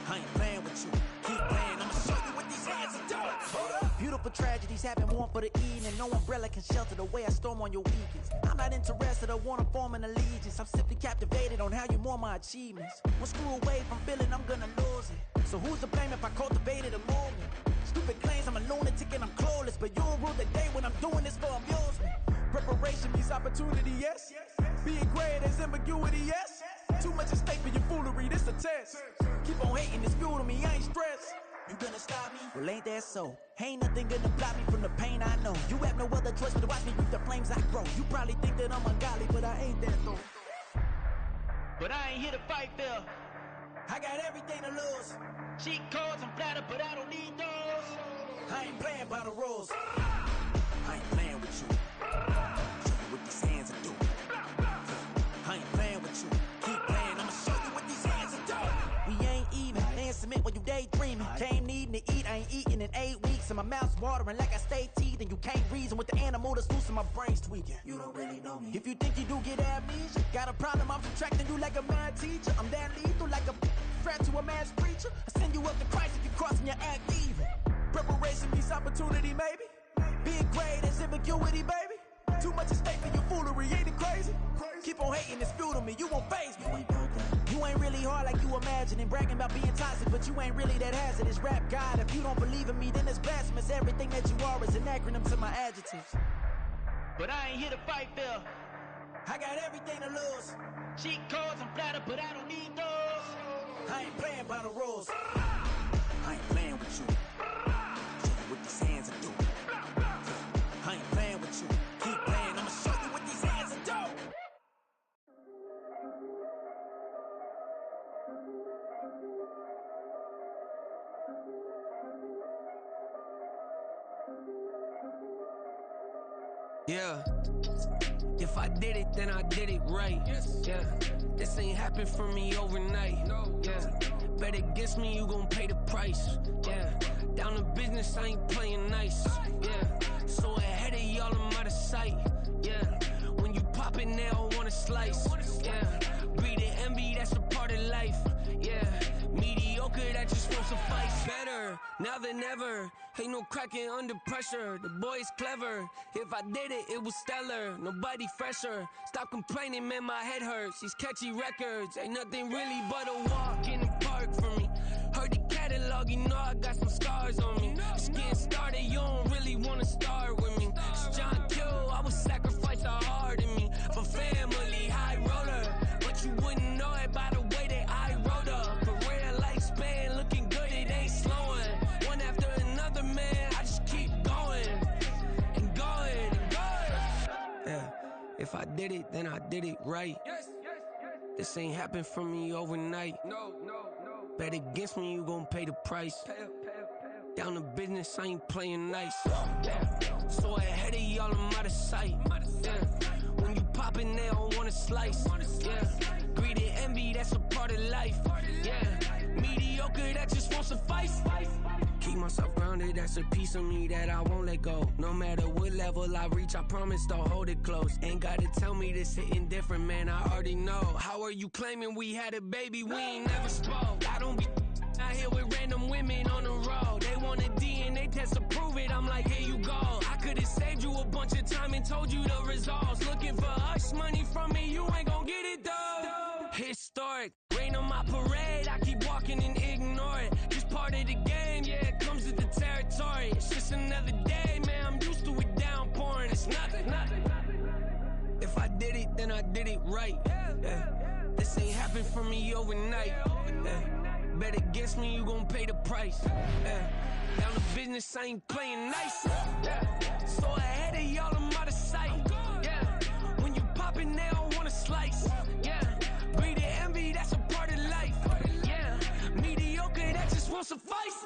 I ain't playing with you. Keep playing, I'ma show you what these hands are doing. Hold up. Beautiful tragedies happen, one for the evening. No umbrella can shelter the way I storm on your weekends. I'm not interested, I wanna form an allegiance. I'm simply captivated on how you more my achievements. One screw away from feeling I'm gonna lose it. So who's to blame if I cultivated a movement? Stupid claims I'm a lunatic and I'm clueless, but you'll rule the day when I'm doing this for amusement. Preparation means opportunity, yes. Being great is ambiguity, yes. Too much at stake for your foolery, this a test. Keep on hating, it's fuel to me, I ain't stressed. You gonna stop me? Well, ain't that so? Ain't nothing gonna block me from the pain I know. You have no other choice but to watch me reap the flames I grow. You probably think that I'm ungodly, but I ain't that though. But I ain't here to fight, Phil. I got everything to lose. Cheat codes, I'm flattered, but I don't need those. I ain't playing by the rules. I ain't playing with you. Show you what these hands are doing. I ain't playing with you. Keep playing, I'ma show you what these hands are doing. We ain't even. They ain't submit when you daydreaming. Came needing to eat, I ain't eating in 8 weeks. And my mouth's watering like I stay teeth. And you can't reason with the animal that's loose and my brain's tweaking. You don't really know me. If you think you do get amnesia, got a problem, I'm subtracting you like a mad teacher. I'm that lethal like a threat to a mass preacher. I send you up to Christ if you crossing your act even. Preparation means opportunity, maybe. Being great is ambiguity, baby. Too much at stake for your foolery, ain't it crazy? Keep on hating, it's fuel to me, you won't faze me. You ain't really hard like you imagining. Bragging about being toxic, but you ain't really that hazardous. Rap God, if you don't believe in me, then it's blasphemous. Everything that you are is an acronym to my adjectives. But I ain't here to fight, Phil. I got everything to lose. Cheat codes, I'm flattered, but I don't need those. I ain't playing by the rules. I ain't playing with you. Show you what these hands are doing. I ain't playing with you. Keep playing, I'ma show you what these hands are doing. Yeah. If I did it, then I did it right. Yeah. This ain't happened for me overnight. Yeah. Bet against me, you gon' pay the price. Yeah. Down to business, I ain't playing nice. Yeah. So ahead of y'all, I'm out of sight. Yeah. When you pop it, they don't wanna slice. Yeah. Greed and envy, that's a part of life. Yeah. Mediocre, that just won't suffice. Better now than ever. Ain't no cracking under pressure. The boy's clever. If I did it, it was stellar. Nobody fresher. Stop complaining, man, my head hurts. These catchy records ain't nothing really but a walk in the park for me. Heard the catalog, you know I got some scars on me. Just getting started, you don't really wanna start with me. It's John Kill, I would sacrifice a heart in me for family, high roller. But you wouldn't know it by the way that I wrote up. Career lifespan looking good, it ain't slowing. One after another, man, I just keep going and going and going. Yeah, if I did it, then I did it right. This ain't happened for me overnight. No. Bet against me, you gon' pay the price. Down to business, I ain't playing nice. Yeah. So ahead of y'all, I'm out of sight. Yeah. When you poppin', they don't wanna slice. Yeah. Greed and envy, that's a part of life. Yeah. Mediocre, that just won't suffice. Keep myself grounded, that's a piece of me that I won't let go. No matter what level I reach, I promise to hold it close. Ain't gotta tell me this hitting different, man, I already know. How are you claiming we had a baby, we ain't never spoke? I don't be out here with random women on the road. They want a DNA test to prove it, I'm like, here you go. I could've saved you a bunch of time and told you the results. Looking for hush money from me, you ain't gon' get it though. Historic, rain on my parade, I keep walking and ignore it. Just part of the game, yeah, it comes with the territory. It's just another day, man, I'm used to it downpouring. It's nothing. If I did it, then I did it right. Yeah. This ain't happened for me overnight. Yeah. Bet against me, you gon' pay the price. Down the business, I ain't playing nice. So ahead of y'all, I'm out of sight. When you poppin', they don't wanna slice. Greed and envy, that's a part of life. Mediocre, that just won't suffice.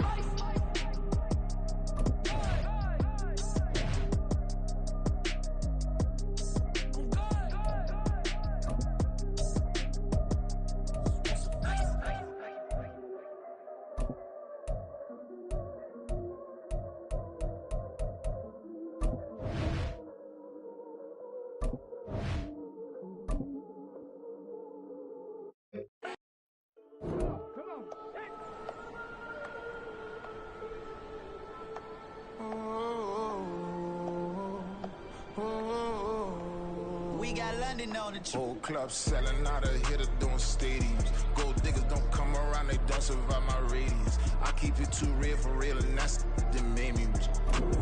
Whole club selling out of hitter doing stadiums. Gold diggers don't come around, they don't survive my radius. I keep it too real for real, and that's that made me rich.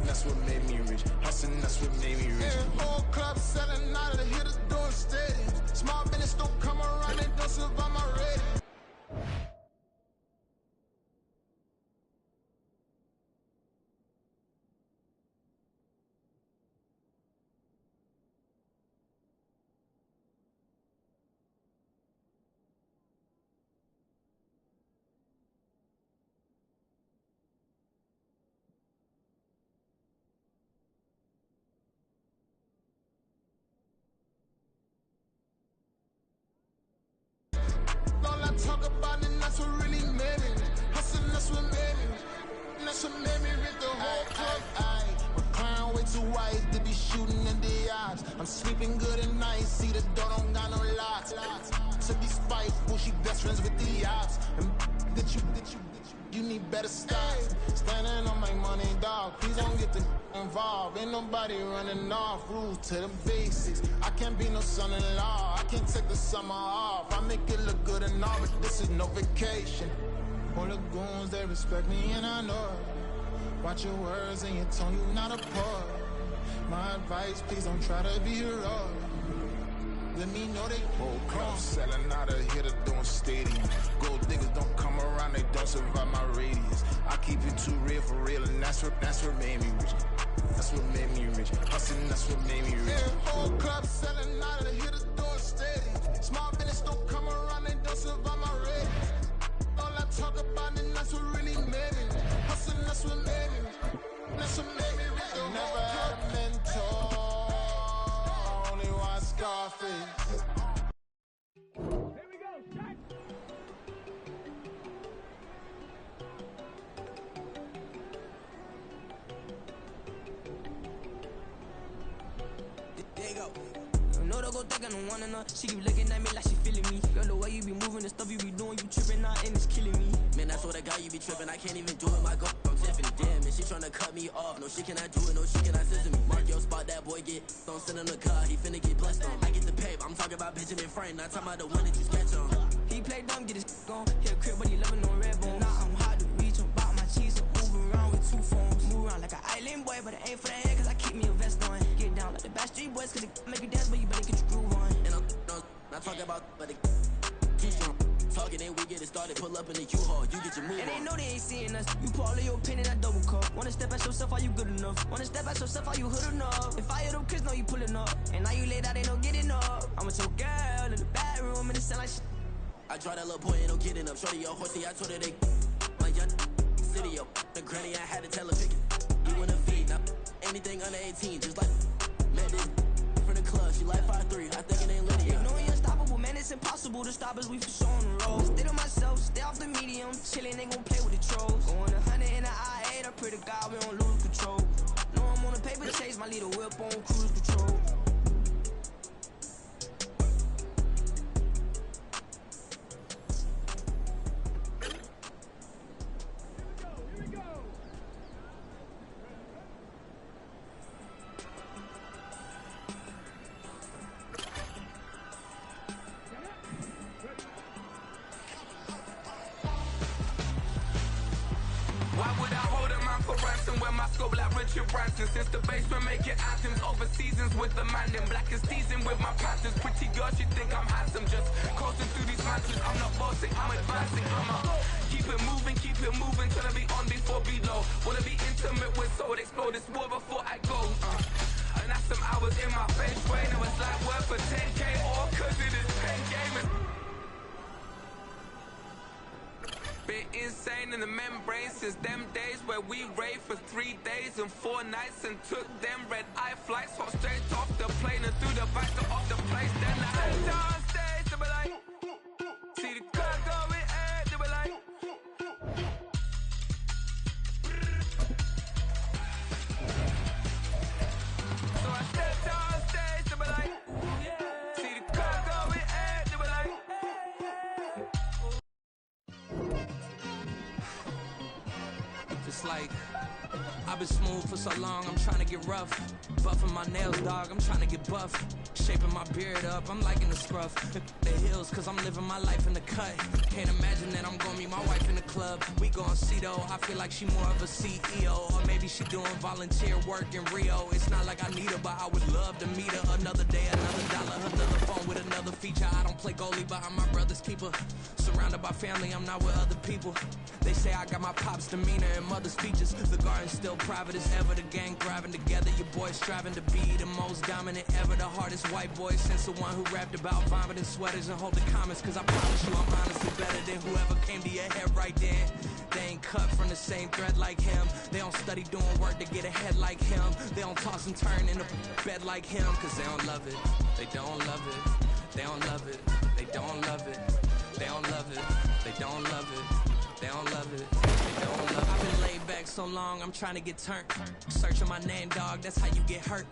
That's what made me rich. Hustling, that's what made me rich. Yeah, whole club selling out of hitters doing stadiums. Small business don't come around, they don't survive my radius. Talk about it, that's what really made me. Hustling, that's what made me. That's what made me rip the whole club. My clown way too wise to be shooting in the eyes. I'm sleeping good at night, see the door don't got no locks. To be spiteful, she best friends with the ops. And you need better stop. Standing on my money, dog. Please don't get involved. Ain't nobody running off. Rules to the basics. I can't be no son-in-law. I can't take the summer off. I make it look good and all, but this is no vacation. All the goons, they respect me and I know it. Watch your words and your tone, you not a poet. My advice, please don't try to be heroic. Let me know they whole club selling out of hitter doing stadiums. Gold diggers don't come around, they don't survive my radius. I keep it too real for real, and that's what made me rich. That's what made me rich. Hustling, that's what made me rich. Yeah, whole club selling out of the hitters doing stadiums. Small business don't come around, they don't survive my radius. All I talk about it, that's what really made me. Hustling, that's what made me. That's what made me rich. I never had a mentor. Only watch Scarface. Here we go, strike. There you go. No, don't go thinking I don't wanna know. She keep looking at me like she feeling me. Girl, the way you be moving, the stuff you be doing, you tripping out and it's killing me. Man, that's what I got, you be tripping. I can't even do it, my girl from Tiffany. Damn, and she tryna cut me off. No, she cannot do it, no, she cannot scissor me. Mark your spot, that boy get don't send him the car, he finna get blessed on. I get the paper, I'm talking about Benjamin Frank, not talking about the one that you sketch on. He play dumb, get his gone. Hit a crib, but he loving on red bone. Now I'm hard to reach, I'm about my cheese, and move around with two phones. Move around like an island boy, but it ain't for the head, cause I keep me a vest on. Get down like the Backstreet Boys, cause it make you dance, but you better get your groove on. And I'm not talking about, but it too strong. Talking and we get it started, pull up in the U-Haul, you get your move and on. They know they ain't seeing us, you pull all of your opinion, I double cup. Wanna step at yourself, are you good enough? Wanna step at yourself, are you hood enough? If I hear them kids, know you pulling up. And now you laid out, they don't get enough. I'm with your girl in the bedroom, and it sound like shit. I draw that little boy, ain't no getting up. Shorty, your horsey, I told her they my young city, yo. The granny, I had to tell her pick it. You in a feed, now anything under 18, just like met this from the club, she like 5'3", I think it ain't Lydia. You know you're unstoppable, man, it's impossible to stop us, we for sure on the road. Stay to myself, stay off the medium, chillin', ain't gon' play with the trolls. Going 100 in the I-8, I pray to God we don't lose control. Know I'm on a paper chase, my little whip on cruise control. Why would I hold him out for ransom. When my scope like Richard Branson. Since the basement making anthems over seasons with the man. Them black is teasing with my patterns. Pretty girl, she think I'm handsome. Just coasting through these mansions. I'm not bossing, I'm advancing. Keep it moving till I be on before below. Wanna be intimate with soul, explode this war before I go. And that's some hours in my face way. Now it's like work for 10K all cause it is pen gaming. Been insane in the membrane since them days where we raved for 3 days and 4 nights and took them red-eye flights. Hot straight off the plane and through the back to off the place. Then I head down stage, they be like, see the car going air, they be like. So I stepped down stage, they be like, see the car going air, they be like. It's like, I've been smooth for so long, I'm trying to get rough. Buffing my nails, dog, I'm trying to get buff. Shaping my beard up, I'm liking the scruff. The hills, cause I'm living my life in the cut. Can't imagine that I'm gonna meet my wife in the club. We gon' see though, I feel like she more of a CEO. Or maybe she doing volunteer work in Rio. It's not like I need her, but I would love to meet her. Another day, another dollar, another phone with another feature. I don't play goalie, but I'm my brother's keeper. Surrounded by family, I'm not with other people. They say I got my pop's demeanor and mother's features. The garden's still private as ever, the gang thriving together. Your boys striving to be the most dominant ever. The hardest white boy since the one who rapped about vomiting sweaters and hold the comments. Cause I promise you I'm honestly better than whoever came to your head right then. They ain't cut from the same thread like him. They don't study doing work to get ahead like him. They don't toss and turn in the bed like him. Cause they don't love it, they don't love it. They don't love it, they don't love it. They don't love it, they don't love it. They don't love it, they don't love it. I've been laid back so long, I'm trying to get turned. Searching my name, dog, that's how you get hurt.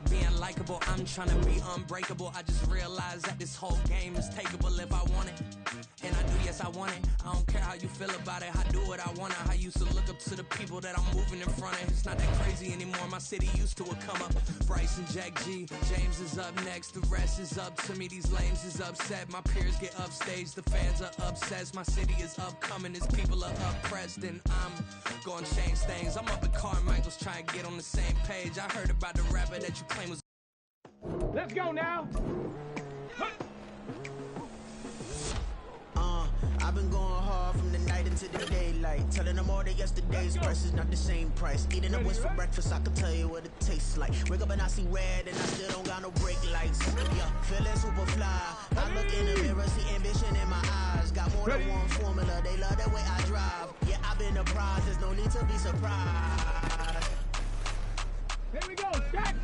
Being likable, I'm trying to be unbreakable. I just realized that this whole game is takeable if I want it. And I do, yes, I want it. I don't care how you feel about it, I do what I want it. I used to look up to the people that I'm moving in front of. It's not that crazy anymore, my city used to a come up. Bryce and Jack G, James is up next. The rest is up to me, these lames is upset. My peers get upstaged, the fans are obsessed. My city is upcoming, its people are oppressed. And I'm gonna change things. I'm up at Carmichael's trying to get on the same page. I heard about the rapper that you claim was. Let's go now. I've been going hard from the night into the daylight. Telling them all that yesterday's price is not the same price. Eating a West for breakfast, I can tell you what it tastes like. Wake up and I see red and I still don't got no brake lights. Yeah, feeling super fly. I look in the mirror, see ambition in my eyes. Got more than one formula, they love the way I drive. Yeah, I've been a prize, there's no need to be surprised. Here we go, Jack.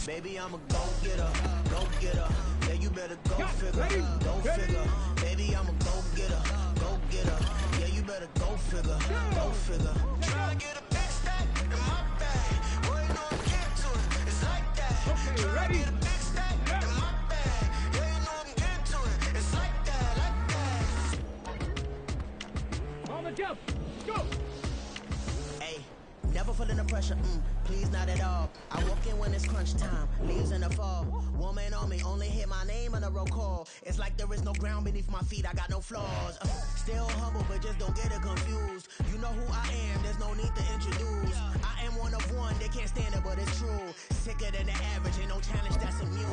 Baby, I'm a go-getter, go-getter. Yeah, you better go figure, go figure. Baby, I'm a go-getter, go-getter. Yeah, you better go figure, go figure. Tryna get a big stack in my bag. Boy, you know I'm getting to it, it's like that. Tryna get a big stack in my bag. Yeah, you know I'm getting to it, it's like that, On the jump, go. Hey, never feeling the pressure, please not at all. I walk in when it's crunch time, leaves in the fall. Woman on me, only hit my name on a roll call. It's like there is no ground beneath my feet, I got no flaws. Still humble, but just don't get it confused. You know who I am, there's no need to introduce. I am one of one, they can't stand it, but it's true. Sicker than the average, ain't no challenge that's immune.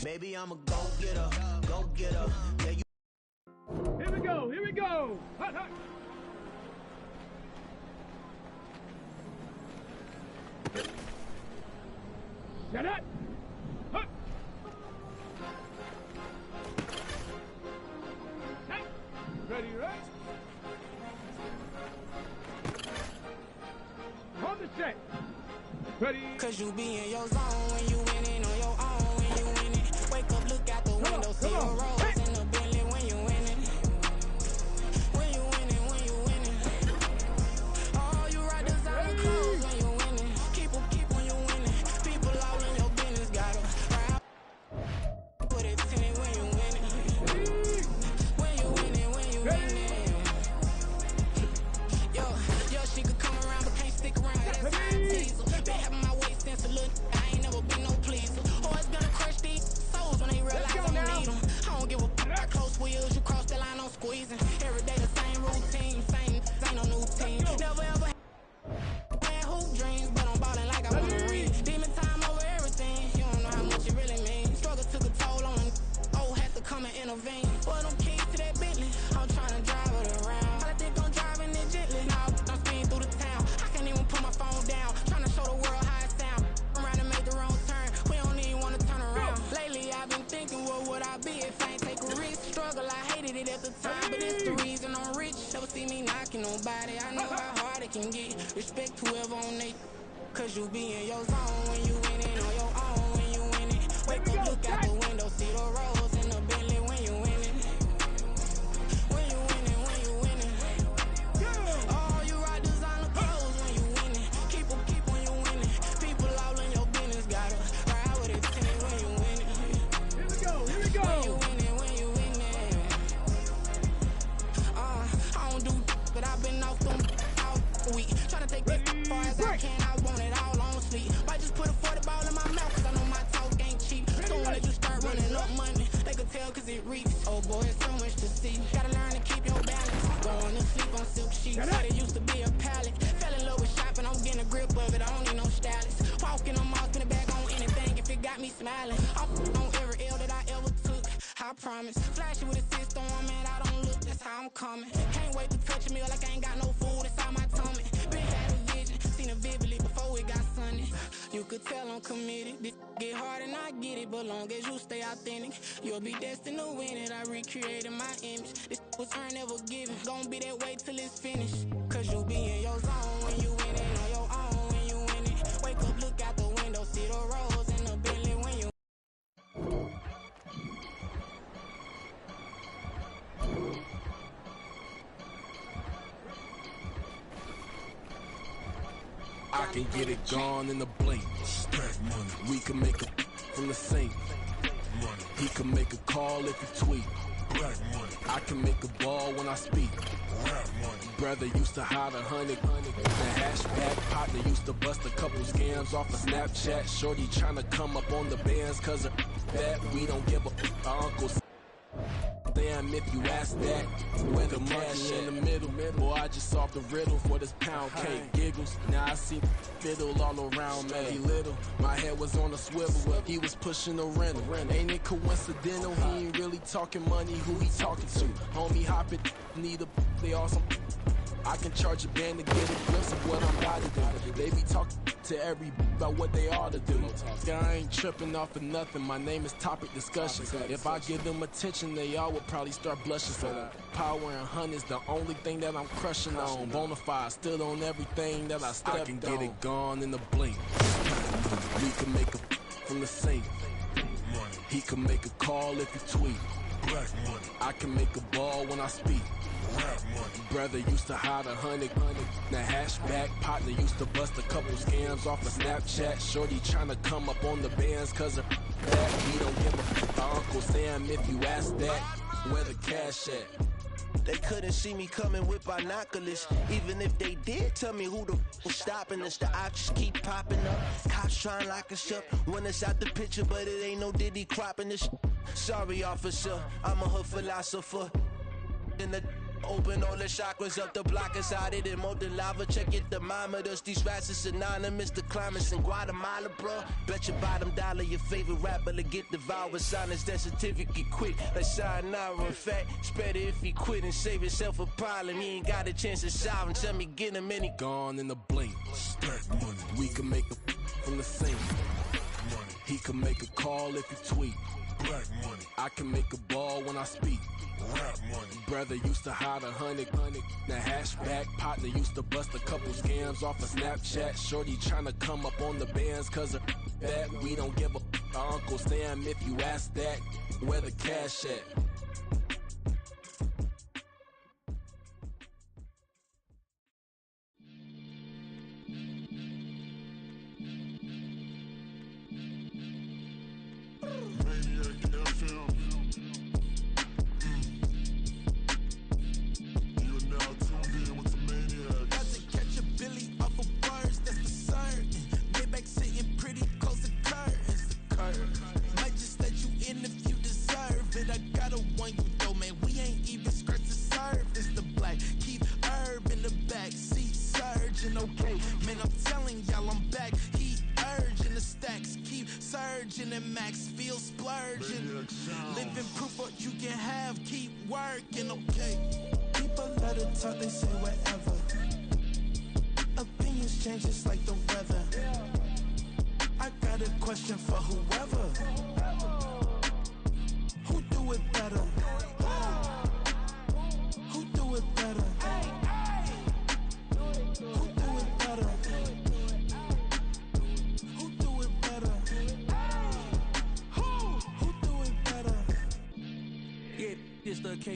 Baby, I'm a go-getter, go-getter. Yeah, you. Here we go, here we go. Hut, hut. Shut up. Hut. Hey. Ready, right? On the set. Ready. Cause you be in your zone when you winning on your own when you winning. Wake up, look out the window, see the roads in the Bentley when you winning. When you winning, when you winning. All you ride designer clothes when you winning. Keep when you winning. People all in your business, gotta ride. Put it in it when you winning. When you winning, when you winning. Yo, she could come around but can't stick around. That's how I tease her. Been having my waist since a little. I ain't never been no pleaser. Always gonna crush these souls when they realize I don't need them. I don't give a nobody. I know how hard it can get. Respect whoever on they. Cause you be in your zone when you in it on your own when you in it. Wake up, look out the window, see the rose in the Bentley when you in it. When you in it, when you in it. Oh, you ride designer clothes when you in it. Keep when you in it. People all in your business, gotta ride with it when you in it. Here we go, here we go. When you in it, when you in it. I don't do, but I've been off them all week. Tryna take this as far as I can. I want it all on sleep. Might just put a 40 ball in my mouth, cause I know my talk ain't cheap. Soon as you start running up money, they can tell cause it reeks. Oh boy, it's so much to see. Gotta learn to keep your balance. Going to sleep on silk sheets. Said it used to be a pallet. Fell in love with shopping, I'm getting a grip of it. I don't need no stylist. Walking on mouth in the bag on anything if it got me smiling. I'm on every L that I ever took. I promise. Flashy with a system on, man, I don't look, that's how I'm coming. Can't wait to touch a meal like I ain't got no food inside my tummy. Been had a vision, seen it vividly before it got sunny. You could tell I'm committed. This get hard and I get it, but long as you stay authentic, you'll be destined to win it. I recreated my image. This was earned, never given. Gonna be that way till it's finished. Cause you be in your zone when you in it on your own when you in it. Wake up, look out the window, see the rose in the Bentley when you. I can get it gone in a blink. Stack money. We can make it from the sink. Money. He can make a call if he tweet. Black money. I can make a ball when I speak. Rap money. Brother used to hide 100. The hashtag partner used to bust a couple scams off of Snapchat. Shorty tryna come up on the bands cause of that. We don't give a our uncles. Damn, if you ask that, where the money in the middle, boy, I just solved the riddle for this pound cake. Giggles, now I see fiddle all around me. Little, my head was on a swivel, he was pushing a rental. Ain't it coincidental? He ain't really talking money, who he talking to? Homie, hop it, need a, they awesome. I can charge a band to get a glimpse of what I'm about to do. They be talking to every about what they ought to do. I ain't tripping off of nothing. My name is Topic Discussion. If I give them attention, they all would probably start blushing. So power and hunt is the only thing that I'm crushing on. Bonafide, still on everything that I stepped on. I can get it gone in a blink. We can make it from the sink. He can make a call if he tweet. I can make a ball when I speak. Brother used to hide 100. The hashback partner used to bust a couple scams off of Snapchat. Shorty tryna come up on the bands cause of that. We don't give a Uncle Sam if you ask that. Where the cash at? They couldn't see me coming with binoculars. Even if they did tell me who the f was stopping us, the options keep popping up. Cops trying to lock us up when it's out the picture, but it ain't no Diddy cropping this. Sorry, officer, I'm a hood philosopher. In the open all the chakras up the block inside it and molten lava. Check your thermometers. These rats is synonymous to climates in Guatemala, bro. Bet your bottom dollar your favorite rapper to get devoured. Sign his death certificate quick. Like sayonara. In fact, it's better if he quit and save himself a problem. He ain't got a chance to solve him. Tell me get him any. Gone in a blink. Stack money. We can make a from the sink. Money. He can make a call if he tweet. Black money. I can make a ball when I speak. Rap money. Brother used to hide 100. The hashback partner used to bust a couple scams off of Snapchat. Shorty tryna come up on the bands cause of that. We don't give a Uncle Sam if you ask that. Where the cash at?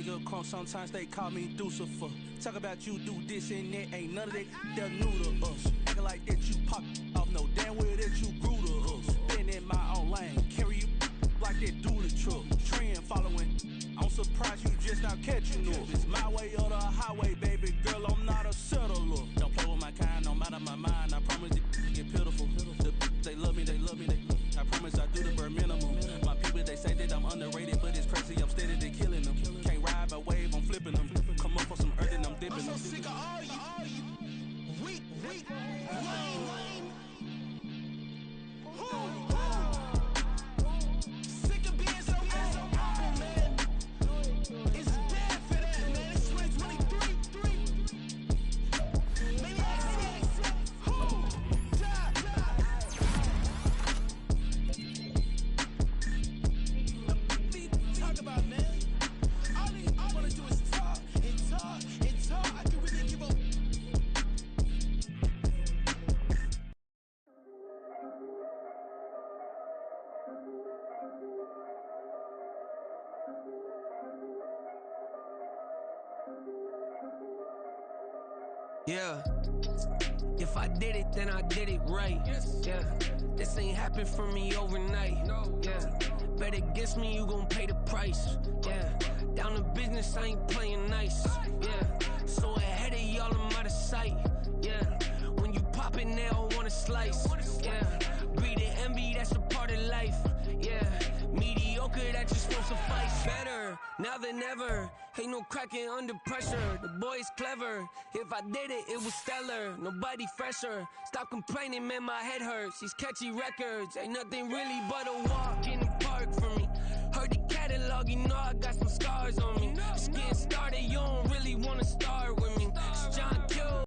nigga crunk, sometimes they call me Lucifer. Talk about you do this and that, ain't none of that, they're new to us. Acting like that you pop off, no damn well that you grew to us. Been in my own lane, carry you like that do the truck. Trend following, I'm surprised you just now catching up. It's my way or the highway, baby girl, I'm not a settler. Don't play with my kind, no matter my mind, I promise it get pitiful. They love me, I promise I do the bare minimum. My people, they say that I'm underrated, but it's crazy, I'm steady, they killing them. Can't ride my wave, I'm flipping them. Come up for some earth and I'm dipping them. I'm so sick of all you weak, lame. Sick of being so humble, man. It's dead for that, man. It's 2023. Maybe talk about, man. All I wanna do is talk and talk and talk. I can really give up. Yeah. If I did it, then I did it right. Yeah. This ain't happened for me overnight. Yeah. Bet against me, you gon' pay the price. Yeah. Down to business, I ain't playing nice. Yeah. So ahead of y'all, I'm out of sight. Yeah. When you poppin', they all wanna slice. Yeah. Greed and envy, that's a part of life. Yeah. Mediocre, that just won't suffice. Better now than ever. Ain't no cracking under pressure. The boy's clever. If I did it, it was stellar. Nobody fresher. Stop complaining, man, my head hurts. These catchy records ain't nothing really but a walk in the park for me. Heard the catalog, you know I got some scars.